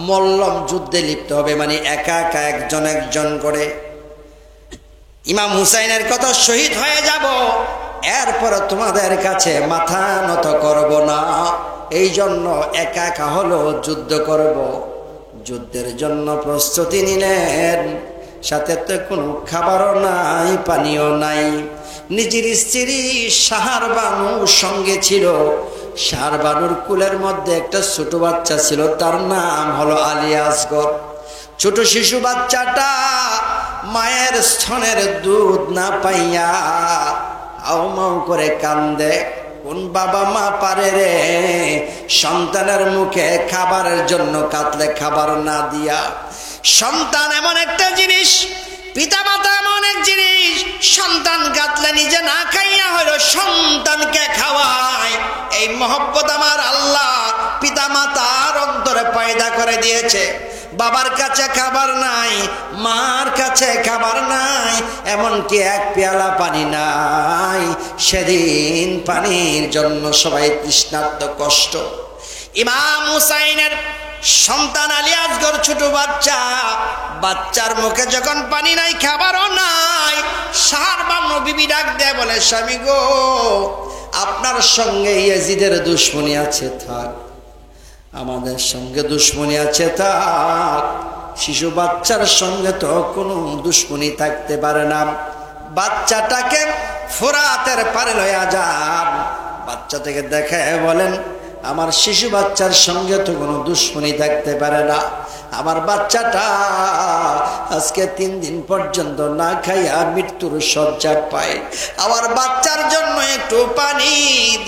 মল্লম যুদ্ধে লিপ্ত হবে, মানে একা একা একজন একজন করে। ইমাম হুসাইনের কত শহীদ হয়ে যাব, এরপর তোমাদের কাছে মাথা নত করব না। এই জন্য একা একা হলো যুদ্ধ করব। যুদ্ধের জন্য প্রস্তুতি নিলেন, সাথে তো কোনো খাবারও নাই, পানিও নাই। নিজের স্ত্রী শাহরবানু সঙ্গে ছিল। শাহরবানুর কুলের মধ্যে একটা ছোট বাচ্চা ছিল, তার নাম হলো আলী আসগর। ছোট শিশু বাচ্চাটা মায়ের স্তনের দুধ না পাইয়া আও মাও করে কান্দে। কোন বাবা মা পারে রে সন্তানের মুখে খাবারের জন্য কাতলে খাবার না দিয়া? সন্তান এমন একটা জিনিস, পিতা মাতা এমন এক জিনিস, সন্তান কাতলে নিজে না খাইয়া হলো সন্তানকে খাওয়ায়। এই মহব্বত আমার আল্লাহ পিতা মাতার অন্তরে পয়দা করে দিয়েছে। বাবার কাছে খাবার নাই, মার কাছে খাবার নাই, এমনকি এক পেয়ালা পানি নাই। সেদিন পানির জন্য সবাই তৃষ্ণার্ত, কষ্ট। ইমাম হুসাইনের সন্তান আলী আসগর ছোট বাচ্চা, বাচ্চার মুখে যখন পানি নাই, খাবারও নাই, শাহরবানু বিবি ডাক দেয়, বলে, স্বামী গো, আপনার সঙ্গে ইয়াজিদের দুশমনি আছে, থাক। আমাদের সঙ্গে দুশমনি আছে, থাক। শিশু বাচ্চার সঙ্গে তো কোনো দুশমনি থাকতে পারে না। বাচ্চাটাকে ফোরাতের পারে লয়া যান। বাচ্চা থেকে দেখে বলেন, আমার শিশু বাচ্চার সঙ্গে তো কোনো দুশমনি থাকতে পারে না। আমার বাচ্চাটা আজকে 3 দিন পর্যন্ত না খাইয়া মৃত্যুর শয্যা পায়। আমার বাচ্চার জন্য একটু পানি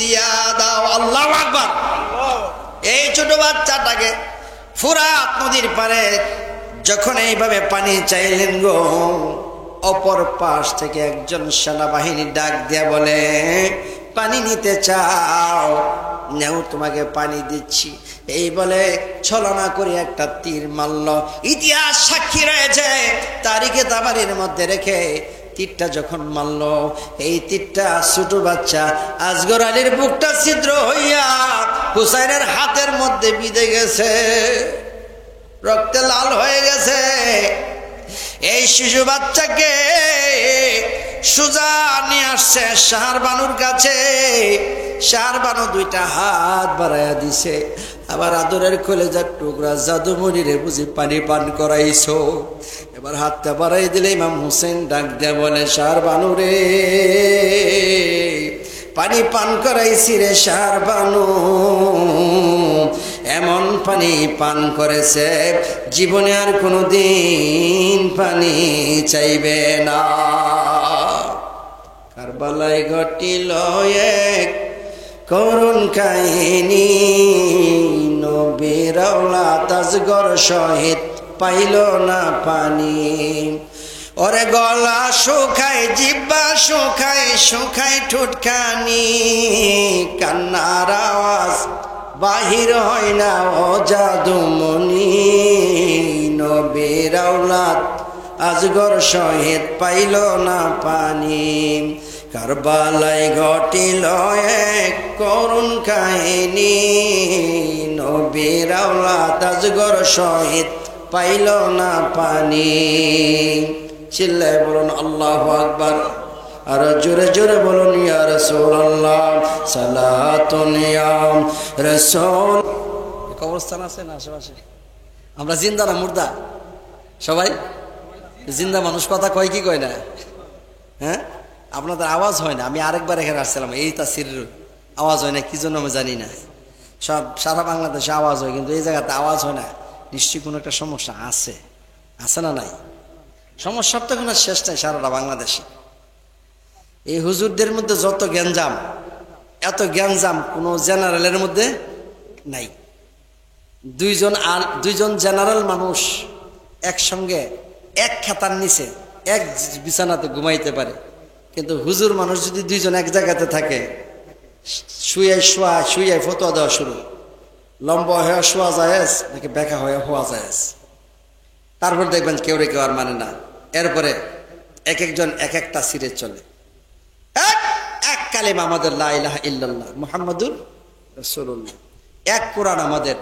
দিয়া দাও। আল্লাহু আকবার। এই ছোট বাচ্চাটাকে ফুরাত নদীর পারে যখন এইভাবে পানি চাইলেন গো, অপর পাশ থেকে একজন সেনাবাহিনী ডাক দিয়া বলে, পানি নিতে চাও? নেও, তোমাকে পানি দিচ্ছি। এই বলে ছলনা করে একটা তীর মারল। ইতিহাস সাক্ষী রয়েছে, তারিখে তাবারির মধ্যে রেখে তীরটা যখন মারল, এই তীরটা ছোট বাচ্চা আসগর আলীর বুকটা ছিদ্র হইয়া হুসাইনের হাতের মধ্যে বিঁধে গেছে, রক্তে লাল হয়ে গেছে। এই শিশু বাচ্চাকে সুজা নিয়ে আসছে শাহরবানুর কাছে। শাহরবানু দুইটা হাত বাড়াইয়া দিছে, আবার আদরের কলেজার টুকরা জাদুমণিরে বুঝি পানি পান করাইছো। এবার হাতটা বাড়াই দিলে ইমাম হোসেন ডাক দেয়া বলে, শাহরবানু রে, পানি পান করাইছি রে শাহরবানু। এমন পানি পান করেছে জীবনে আর কোনোদিন পানি চাইবে না। কারবালায় ঘটিল এক করুণ কাহিনী, নবীর আওলাদ আসগর শহীদ পাইল না পানি। ওরে গলা শুকায়, জিহ্বা শুকায়, শুকায় ঠোঁটখানি, কান্নার আওয়াজ বাহির হয় না ও জাদুমণি। নবীর আওলাদ আসগর শহীদ পাইল না পানি। কারবালায় ঘটিল এক করুণ কাহিনী, নবীর আওলাদ আসগর শহীদ পাইল না পানি। চিল্লায় বলুন আল্লাহু আকবার। আর জোরে জোরে বলুন ইয়া রাসূলুল্লাহ, সালাতুন ইয়া রাসূল। কবরস্থান আছে না আশেপাশে? আমরা জিন্দা না মুর্দা? সবাই জিন্দা মানুষ কথা কয় কি কয় না? হ্যাঁ, আপনাদের আওয়াজ হয় না। আমি আরেকবার এখানে আসছিলাম, এই তাসির আওয়াজ হয় না, কি জন্য আমি জানি না। সব সারা বাংলাদেশে আওয়াজ হয়, কিন্তু এই জায়গাতে আওয়াজ হয় না। নিশ্চয়ই কোনো একটা সমস্যা আছে, আছে না নাই? সমস্যার তো কোনো শেষ নাই সারাটা বাংলাদেশে। এই হুজুরদের মধ্যে যত গ্যাঞ্জাম, এত গ্যাঞ্জাম কোনো জেনারেলের মধ্যে নাই। দুইজন জেনারেল মানুষ একসঙ্গে এক খাতার নিচে এক বিছানাতে ঘুমাইতে পারে, কিন্তু হুজুর মানুষ যদি দুইজন এক জায়গাতে থাকে, শুয়ে ফতোয়া দেওয়া শুরু, লম্বা হয়ে শোয়া যায় নাকি বেঁকা হয়ে হওয়া যায়, তারপর দেখবেন কেউ রে কেউ আর মানে না। এরপরে এক একজন এক একটা সিরে চলে। এক কালিমা আমাদের লা ইলাহা ইল্লাল্লাহ মুহাম্মাদুর রাসূলুল্লাহ, এক কোরআন আমাদের,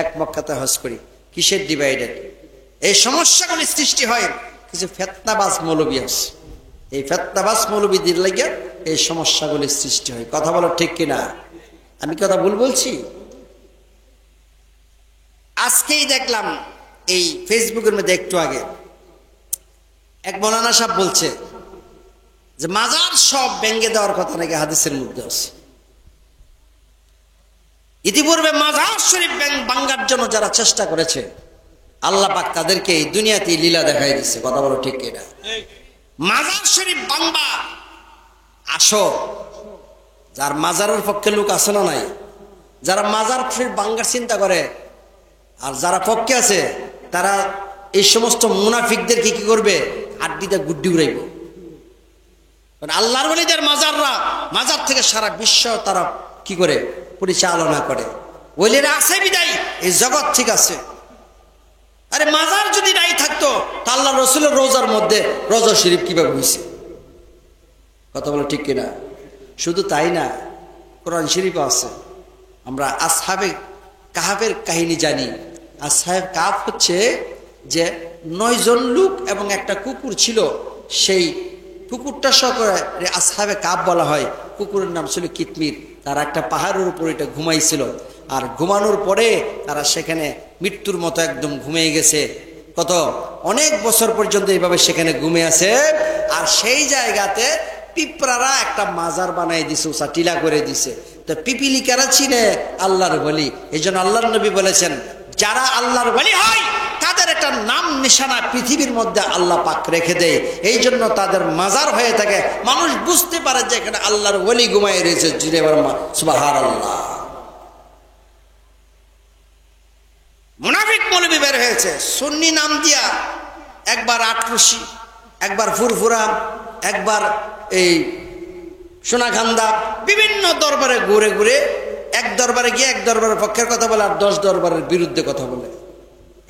এক মক্কাতে হজ করি। কিসের ডিভাইডেড? এই সমস্যাগুলি সৃষ্টি হয় কিছু ফেতনাবাজ মৌলবী আছে। এই ফেতনাবাজ মৌলবীদের লাগে এই সমস্যাগুলি সৃষ্টি হয়। কথা বলো ঠিক কিনা? আমি কথা ভুল বলছি? আজকেই দেখলাম এই ফেসবুকের মধ্যে একটু আগে এক মৌলানা সাহেব বলছে যে মাজার সব ভেঙে দেওয়ার কথা নাকি হাদিসের মধ্যে আছে। ইতিপূর্বে মাজার শরীফ ভাঙার জন্য যারা চেষ্টা করেছে, আল্লাহ পাক তাদেরকে এই দুনিয়াতে লীলা দেখাই দিচ্ছে। কথা বলো ঠিক কিনা? মাজার শরীফ ভাঙবা, আসো। যার মাজারের পক্ষে লোক আছে না নাই, যারা মাজার শরীফ ভাঙার চিন্তা করে আর যারা পক্ষে আছে, তারা এই সমস্ত মুনাফিকদেরকে কি করবে? আড্ডিতে গুড্ডি উড়াইব। আল্লাহর ওলিদের মাজাররা, মাজার থেকে সারা বিশ্ব তারা কি করে পরিচালনা করে। ওলিরা আছে বিদায় এই জগৎ ঠিক আছে। আরে মাজার যদি নাই থাকতো তা আল্লাহ রসুলের রোজার মধ্যে রোজা শরীফ কিভাবে হয়েছে? কথা বলো ঠিক কিনা? শুধু তাই না, কোরআন শরীফ আছে। আমরা আসহাবে কাহাফের কাহিনী জানি। আসহাবে কাহাফ হচ্ছে যে 9 জন লোক এবং একটা কুকুর ছিল। সেই কুকুরটা সকলে আসহাবে কাহাফ বলা হয়। কুকুরের নাম ছিল কিতমির। তারা একটা পাহাড়ের উপর এটা ঘুমাইছিল, আর ঘুমানোর পরে তারা সেখানে মৃত্যুর মতো একদম ঘুমিয়ে গেছে। কত অনেক বছর পর্যন্ত এইভাবে সেখানে ঘুমে আছে। আর সেই জায়গাতে পিঁপড়ারা একটা মাজার বানাই দিছে, উঁচা টিলা করে দিছে। তো পিপিলিকারা চিনে আল্লাহর ওলি। এই জন্য আল্লাহর নবী বলেছেন, যারা আল্লাহর ওলি হয় তাদের একটা নাম নিশানা পৃথিবীর মধ্যে আল্লাহ পাক রেখে দেয়। এই জন্য তাদের মাজার হয়ে থাকে, মানুষ বুঝতে পারে যে এখানে আল্লাহর ওলি ঘুমায় রয়েছে। জুড়ে সুবহানাল্লাহ। মুনাফিক মৌলবী বের হয়েছে সুন্নি নাম দিয়া, একবার আটরশি, একবার ফুরফুরা, একবার এই সোনাখান্দা, বিভিন্ন দরবারে ঘুরে ঘুরে এক দরবারে গিয়ে এক দরবারের পক্ষের কথা বলে আর 10 দরবারের বিরুদ্ধে কথা বলে।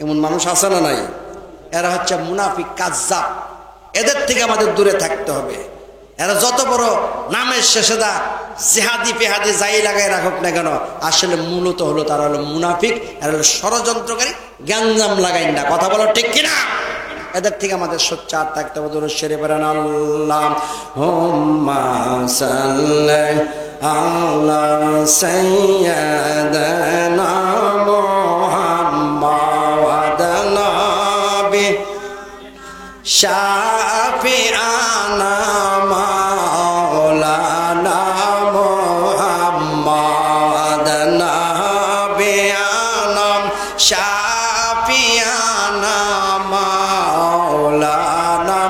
এমন মানুষ আছে না নাই? এরা হচ্ছে মুনাফিক কাজ্জাব। এদের থেকে আমাদের দূরে থাকতে হবে। এরা যত বড় নামের শেষে দা জেহাদি পেহাদি যাই লাগাই রাখুক না কেন, আসলে মূলত হলো তারা হলো মুনাফিক, এরা হলো ষড়যন্ত্রকারী, গ্যাঞ্জাম লাগাই না। কথা বলো ঠিক কিনা? এদের থেকে আমাদের সোচ্চার থাকতে হবে। দরুদ শরীফ পড়েন। আল্লাহুম্মা সাল্লি আলা সাইয়্যিদানা মুহাম্মাদ নবী শাফিআনা মাওলানা মুহাম্মাদ নবিয়ানা শাফিআনা মাওলানা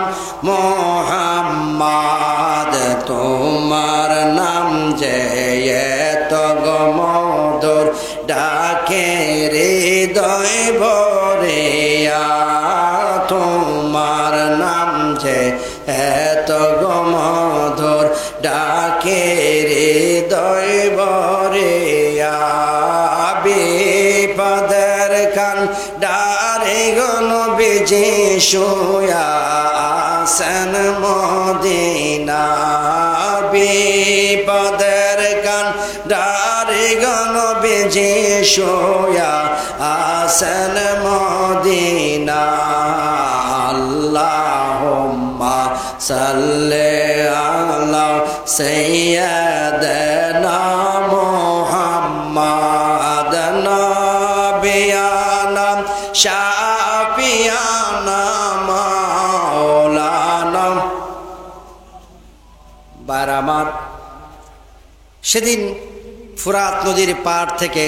মুহাম্মাদ। তোমার নাম যে এত মধুর, ডাকে হৃদয় ভরে। তোমার নাম যে এত মধুর, ডাকে হৃদয় ভরে। বিপদের কান ডারে গণ বিজে শুয়া আছেন মদিনা। বিপদের কান ডারে গণ বিজে শুয়া আছেন মদিনা। আল্লাহুম্মা সাল্লি আলা সাইয়্যিদানা মুহাম্মাদ নবিয়ানা শাফিআনা মাওলানা। বারামার সেদিন ফুরাত নদীর পাড় থেকে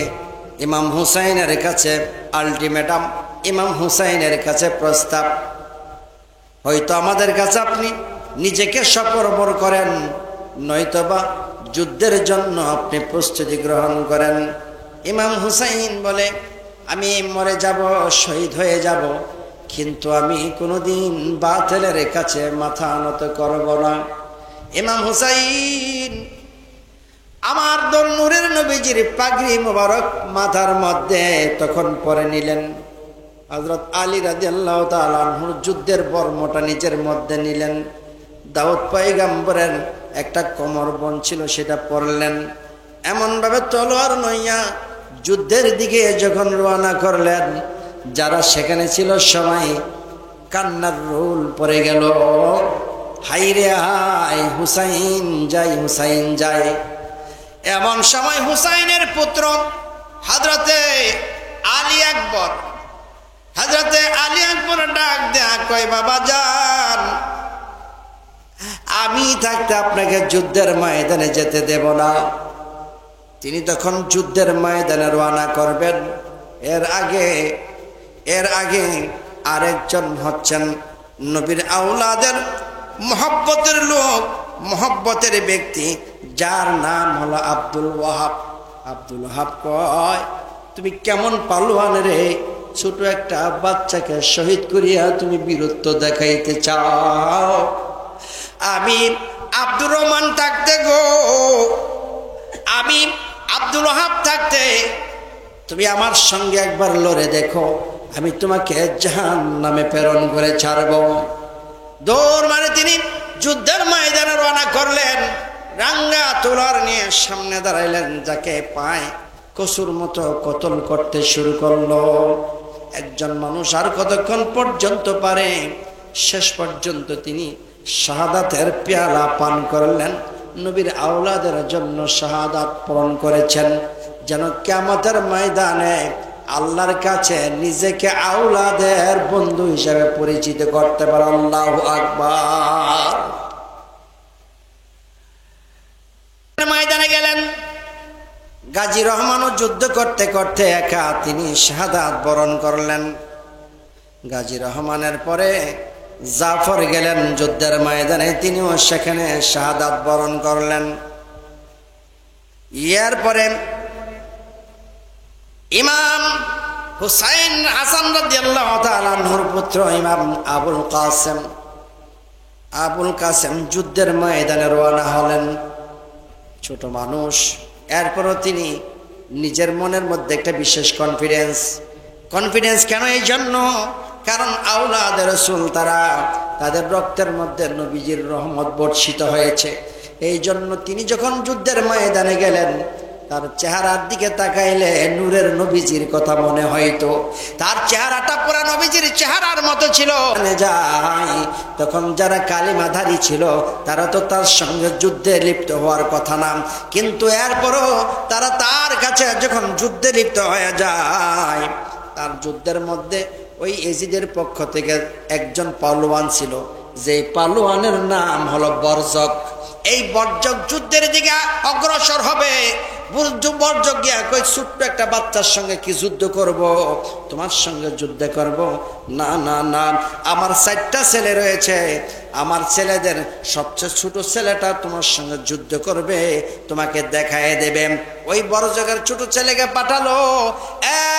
ইমাম হুসাইনের কাছে আলটিমেটাম, ইমাম হুসাইনের কাছে প্রস্তাব, হয়তো আমাদের কাছে আপনি নিজেকে সপর্বর করেন, নয়তোবা যুদ্ধের জন্য আপনি প্রস্তুতি গ্রহণ করেন। ইমাম হুসাইন বলে, আমি মরে যাব, শহীদ হয়ে যাব, কিন্তু আমি কোনোদিন বাতিলের কাছে মাথা নত করব না। ইমাম হুসাইন আমার দল নূরের নবীজির পাগড়ি মোবারক মাথার মধ্যে তখন পরে নিলেন। হযরত আলী রাদিয়াল্লাহু তাআলা আনহুর যুদ্ধের বর্মটা নিজের মধ্যে নিলেন। দাউদ পয়গম্বরের একটা কোমরবন ছিল, সেটা পরলেন। এমনভাবে তলোয়ার নইয়া যুদ্ধের দিকে যখন রওনা করলেন, যারা সেখানে ছিল সবাই কান্নার রোল পড়ে গেল। হাইরে হাই, হুসাইন যাই, হুসাইন যাই। এমন সময় হুসাইনের পুত্র হযরতে আলী আকবর, হযরতে আলী আকবর ডাক দেয়া কয়, বাবা যান, আমি থাকতে আপনাকে যুদ্ধের ময়দানে যেতে দেব না। তিনি তখন যুদ্ধের ময়দানে রওনা করবেন। এর আগে আরেকজন হচ্ছেন নবীর আওলাদের মহব্বতের লোক, মহব্বতের ব্যক্তি, যার নাম হলো আব্দুল ওয়াহাব। আব্দুল ওয়াহাব কয়, তুমি কেমন পালোয়ান রে, ছোট একটা বাচ্চাকে শহীদ করিয়া তুমি বীরত্ব দেখাইতে চাও? আমি আব্দুর রহমান থাকতে গো, আমি আব্দুল ওয়াহাব থাকতে তুমি আমার সঙ্গে একবার লড়ে দেখো, আমি তোমাকে জাহান্নামে প্রেরণ করে ছাড়ব। দৌড় মারে তিনি যুদ্ধের ময়দানে রওনা করলেন। রাঙ্গা তলোয়ার নিয়ে সামনে দাঁড়াইলেন, যাকে পায় কসুর মতো কতল করতে শুরু করলো। একজন মানুষ আর কতক্ষণ পর্যন্ত পারে? শেষ পর্যন্ত তিনি শাহাদাতের পেয়ালা পান করলেন। নবীর আওলাদের জন্য শাহাদাত পূরণ করেছেন, যেন কিয়ামতের ময়দানে আল্লাহর কাছে নিজেকে আওলাদের বন্ধু হিসেবে পরিচিত করতে পারে। আল্লাহু আকবার। ময়দানে গেলেন। গাজী রহমানও যুদ্ধ করতে করতে একা তিনি শাহাদাত বরণ করলেন। গাজী রহমানের পরে জাফর গেলেন যুদ্ধের ময়দানে, তিনিও সেখানে শাহাদাত বরণ করলেন। এরপরে ইমাম হুসাইন হাসান রাদিয়াল্লাহু তাআলা আনহুর পুত্র ইমাম আবুল কাসেম যুদ্ধের ময়দানে রওনা হলেন। ছোট মানুষ, এরপরও তিনি নিজের মনের মধ্যে একটা বিশেষ কনফিডেন্স কেন? এই জন্য কারণ আওলাদ রাসূল, তারা তাদের রক্তের মধ্যে নবীজির রহমত বর্ষিত হয়েছে। এই জন্য তিনি যখন যুদ্ধের ময়দানে গেলেন, তার চেহারার দিকে তাকাইলে নূরের নবীজির কথা মনে হইতো। তার চেহারাটা পুরা নবীজির চেহারার মতো ছিল। তখন যারা কালিমাধারী ছিল তারা তো তার সঙ্গে যুদ্ধে লিপ্ত হওয়ার কথা না, কিন্তু এরপরও তারা তার কাছে যখন যুদ্ধে লিপ্ত হয়ে যায়, তার যুদ্ধের মধ্যে ওই এজিদের পক্ষ থেকে একজন পালোয়ান ছিল, যে পালোয়ানের নাম হলো বর্জক। এই বর্জক যুদ্ধের দিকে অগ্রসর হবে। বর্জক গিয়া কই, ছোট্ট একটা বাচ্চার সঙ্গে কি যুদ্ধ করব? তোমার সঙ্গে যুদ্ধ করব? না না না, আমার 4টা ছেলে রয়েছে, আমার ছেলেদের সবচেয়ে ছোট ছেলেটা তোমার সঙ্গে যুদ্ধ করবে, তোমাকে দেখায় দেবে। ওই বর্জকের ছোট ছেলেকে পাঠালো,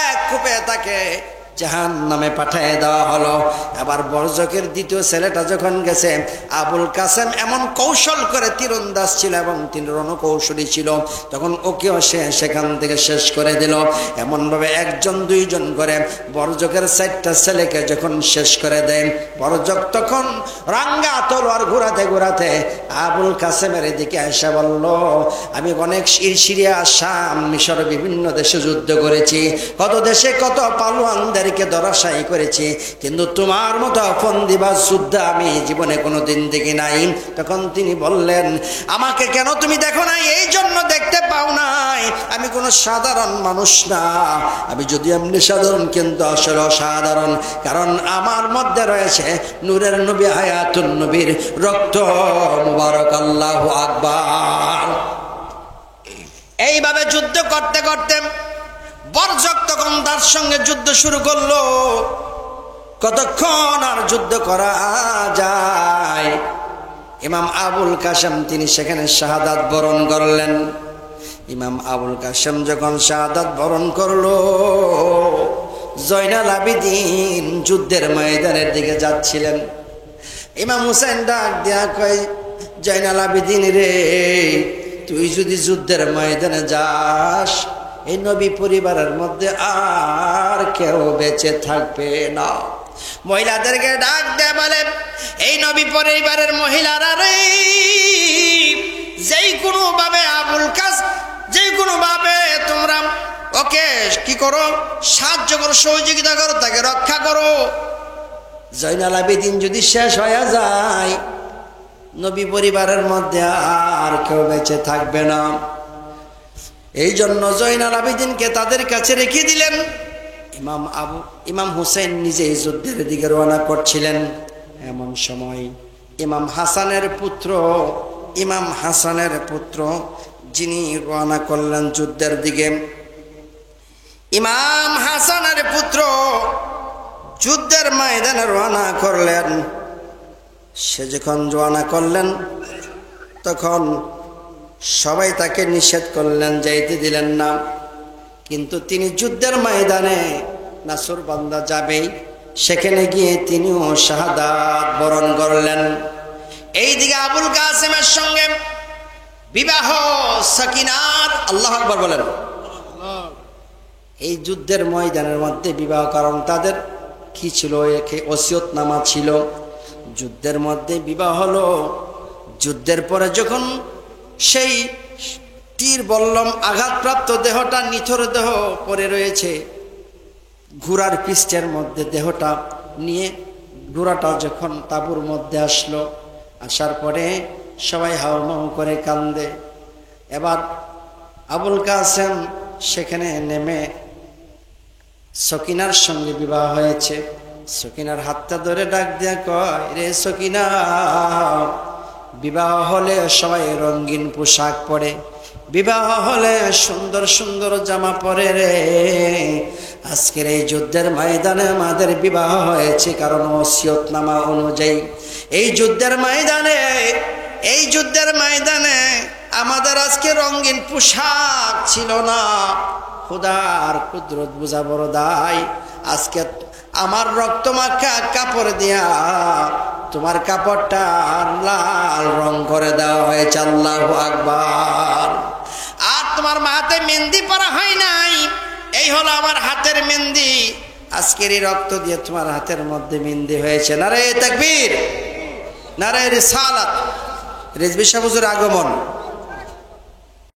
এক কূপে তাকে জাহান্নামে পাঠিয়ে দেওয়া হলো। এবার বর্জকের দ্বিতীয় ছেলেটা যখন গেছে, আবুল কাসেম এমন কৌশল করে তীরন্দাজ ছিল এবং তিনি রণকৌশলী ছিল, তখন ওকেও সেখান থেকে শেষ করে দিল। এমনভাবে 1 2 করে বর্জকের 4টা ছেলেকে যখন শেষ করে দেয়, বর্জক তখন রাঙ্গা তলোয়ার ঘোরাতে আবুল কাসেমের দিকে এসে বলল, আমি অনেক সিরিয়া, শাম, মিশর, বিভিন্ন দেশে যুদ্ধ করেছি, কত দেশে কত পালোয়ানদের ধরাশায়ী করেছি, কিন্তু তোমার মতো ফন্দিবাজ যোদ্ধা আমি জীবনে কোনোদিন দেখি নাই। তখন তিনি বললেন, আমাকে কেন তুমি দেখো নাই? এই জন্য দেখতে পাও নাই, আমি কোনো সাধারণ মানুষ না। আমি যদি এমনি সাধারণ, কিন্তু আসলে অসাধারণ, কারণ আমার মধ্যে রয়েছে নূরের নবী, হায়াতুন নবীর রক্ত মুবারক। আল্লাহু আকবার। এইভাবে যুদ্ধ করতে করতে বর্জক তখন তার সঙ্গে যুদ্ধ শুরু করলো। কতক্ষণ আর যুদ্ধ করা যায়? ইমাম আবুল কাসেম তিনি সেখানে শাহাদাত বরণ করলেন। ইমাম আবুল কাসেম যখন শাহাদাত বরণ করলো, জয়নাল আবিদিন যুদ্ধের ময়দানের দিকে যাচ্ছিলেন। ইমাম হুসাইন ডাক দেয়া কয়, জয়নাল আবিদিন রে, তুই যদি যুদ্ধের ময়দানে যাস, এই নবী পরিবারের মধ্যে আর কেউ বেঁচে থাকবে না। মহিলাদেরকে ডাক দেয়, বলে, এই নবী পরিবারের মহিলারা রে, যেই কোনো ভাবে আবুল কাসেম, যেই কোনো ভাবে তোমরা ওকে কি করো, সাহায্য করো, সহযোগিতা করো, তাকে রক্ষা করো। জয়নাল আবেদিন যদি শেষ হয়ে যায়, নবী পরিবারের মধ্যে আর কেউ বেঁচে থাকবে না। এই জন্য জয়নাল আবেদিনকে তাদের কাছে রেখে দিলেন। ইমাম হুসেন নিজে যুদ্ধের দিকে রওনা করছিলেন। এমন সময় ইমাম হাসানের পুত্র যিনি রওনা করলেন যুদ্ধের দিকে, ইমাম হাসানের পুত্র যুদ্ধের ময়দানে রওনা করলেন। সে যখন রওনা করলেন, তখন সবাই তাকে নিষেধ করলেন, যাইতে দিলেন না। কিন্তু তিনি যুদ্ধের ময়দানে নাসুর বান্দা যাবেই, সেখানে গিয়ে তিনিও শাহাদাত বরণ করলেন। এইদিকে আবুল কাসেমের সঙ্গে বিবাহ সাকিনার, আল্লাহু আকবার বলেন। এই যুদ্ধের ময়দানের মধ্যে বিবাহ, কারণ তাদের কি ছিল, ওসিয়তনামা ছিল। যুদ্ধের মধ্যে বিবাহ হলো। যুদ্ধের পরে যখন সেই তীর বল্লম আঘাতপ্রাপ্ত দেহটা, নিথর দেহ পড়ে রয়েছে, ঘোড়ার পৃষ্ঠের মধ্যে দেহটা নিয়ে ঘোড়াটা যখন তাঁবুর মধ্যে আসলো, আসার পরে সবাই হাউমাউ করে কান্দে। এবার আবুল কাসেম সেখানে নেমে, সকিনার সঙ্গে বিবাহ হয়েছে। সকিনার হাতটা ধরে ডাক দিয়া কয়, রে সকিনা, বিবাহ হলে সবাই রঙিন পোশাক পরে, বিবাহ হলে সুন্দর সুন্দর জামা পরে রে, আজকের এই যুদ্ধের ময়দানে আমাদের বিবাহ হয়েছে কারণ ওসিয়তনামা অনুযায়ী। এই যুদ্ধের ময়দানে আমাদের আজকে রঙিন পোশাক ছিল না। খোদার কুদরত বুঝা বড় দায়। আজকে আমার রক্তমাখা কাপড় দিয়া তোমার কাপড়টা লাল রং করে দেওয়া হয়েছে। আল্লাহু আকবার। আর তোমার হাতে মেহেন্দি পরা হয় নাই, এই হলো আমার হাতের মেহেন্দি। আজকের এই রক্ত দিয়ে তোমার হাতের মধ্যে মেহেন্দি হয়েছে। নারে তাকবীর, নারে রিসালাত। রিজভী সাহেব হুজুর আগমন।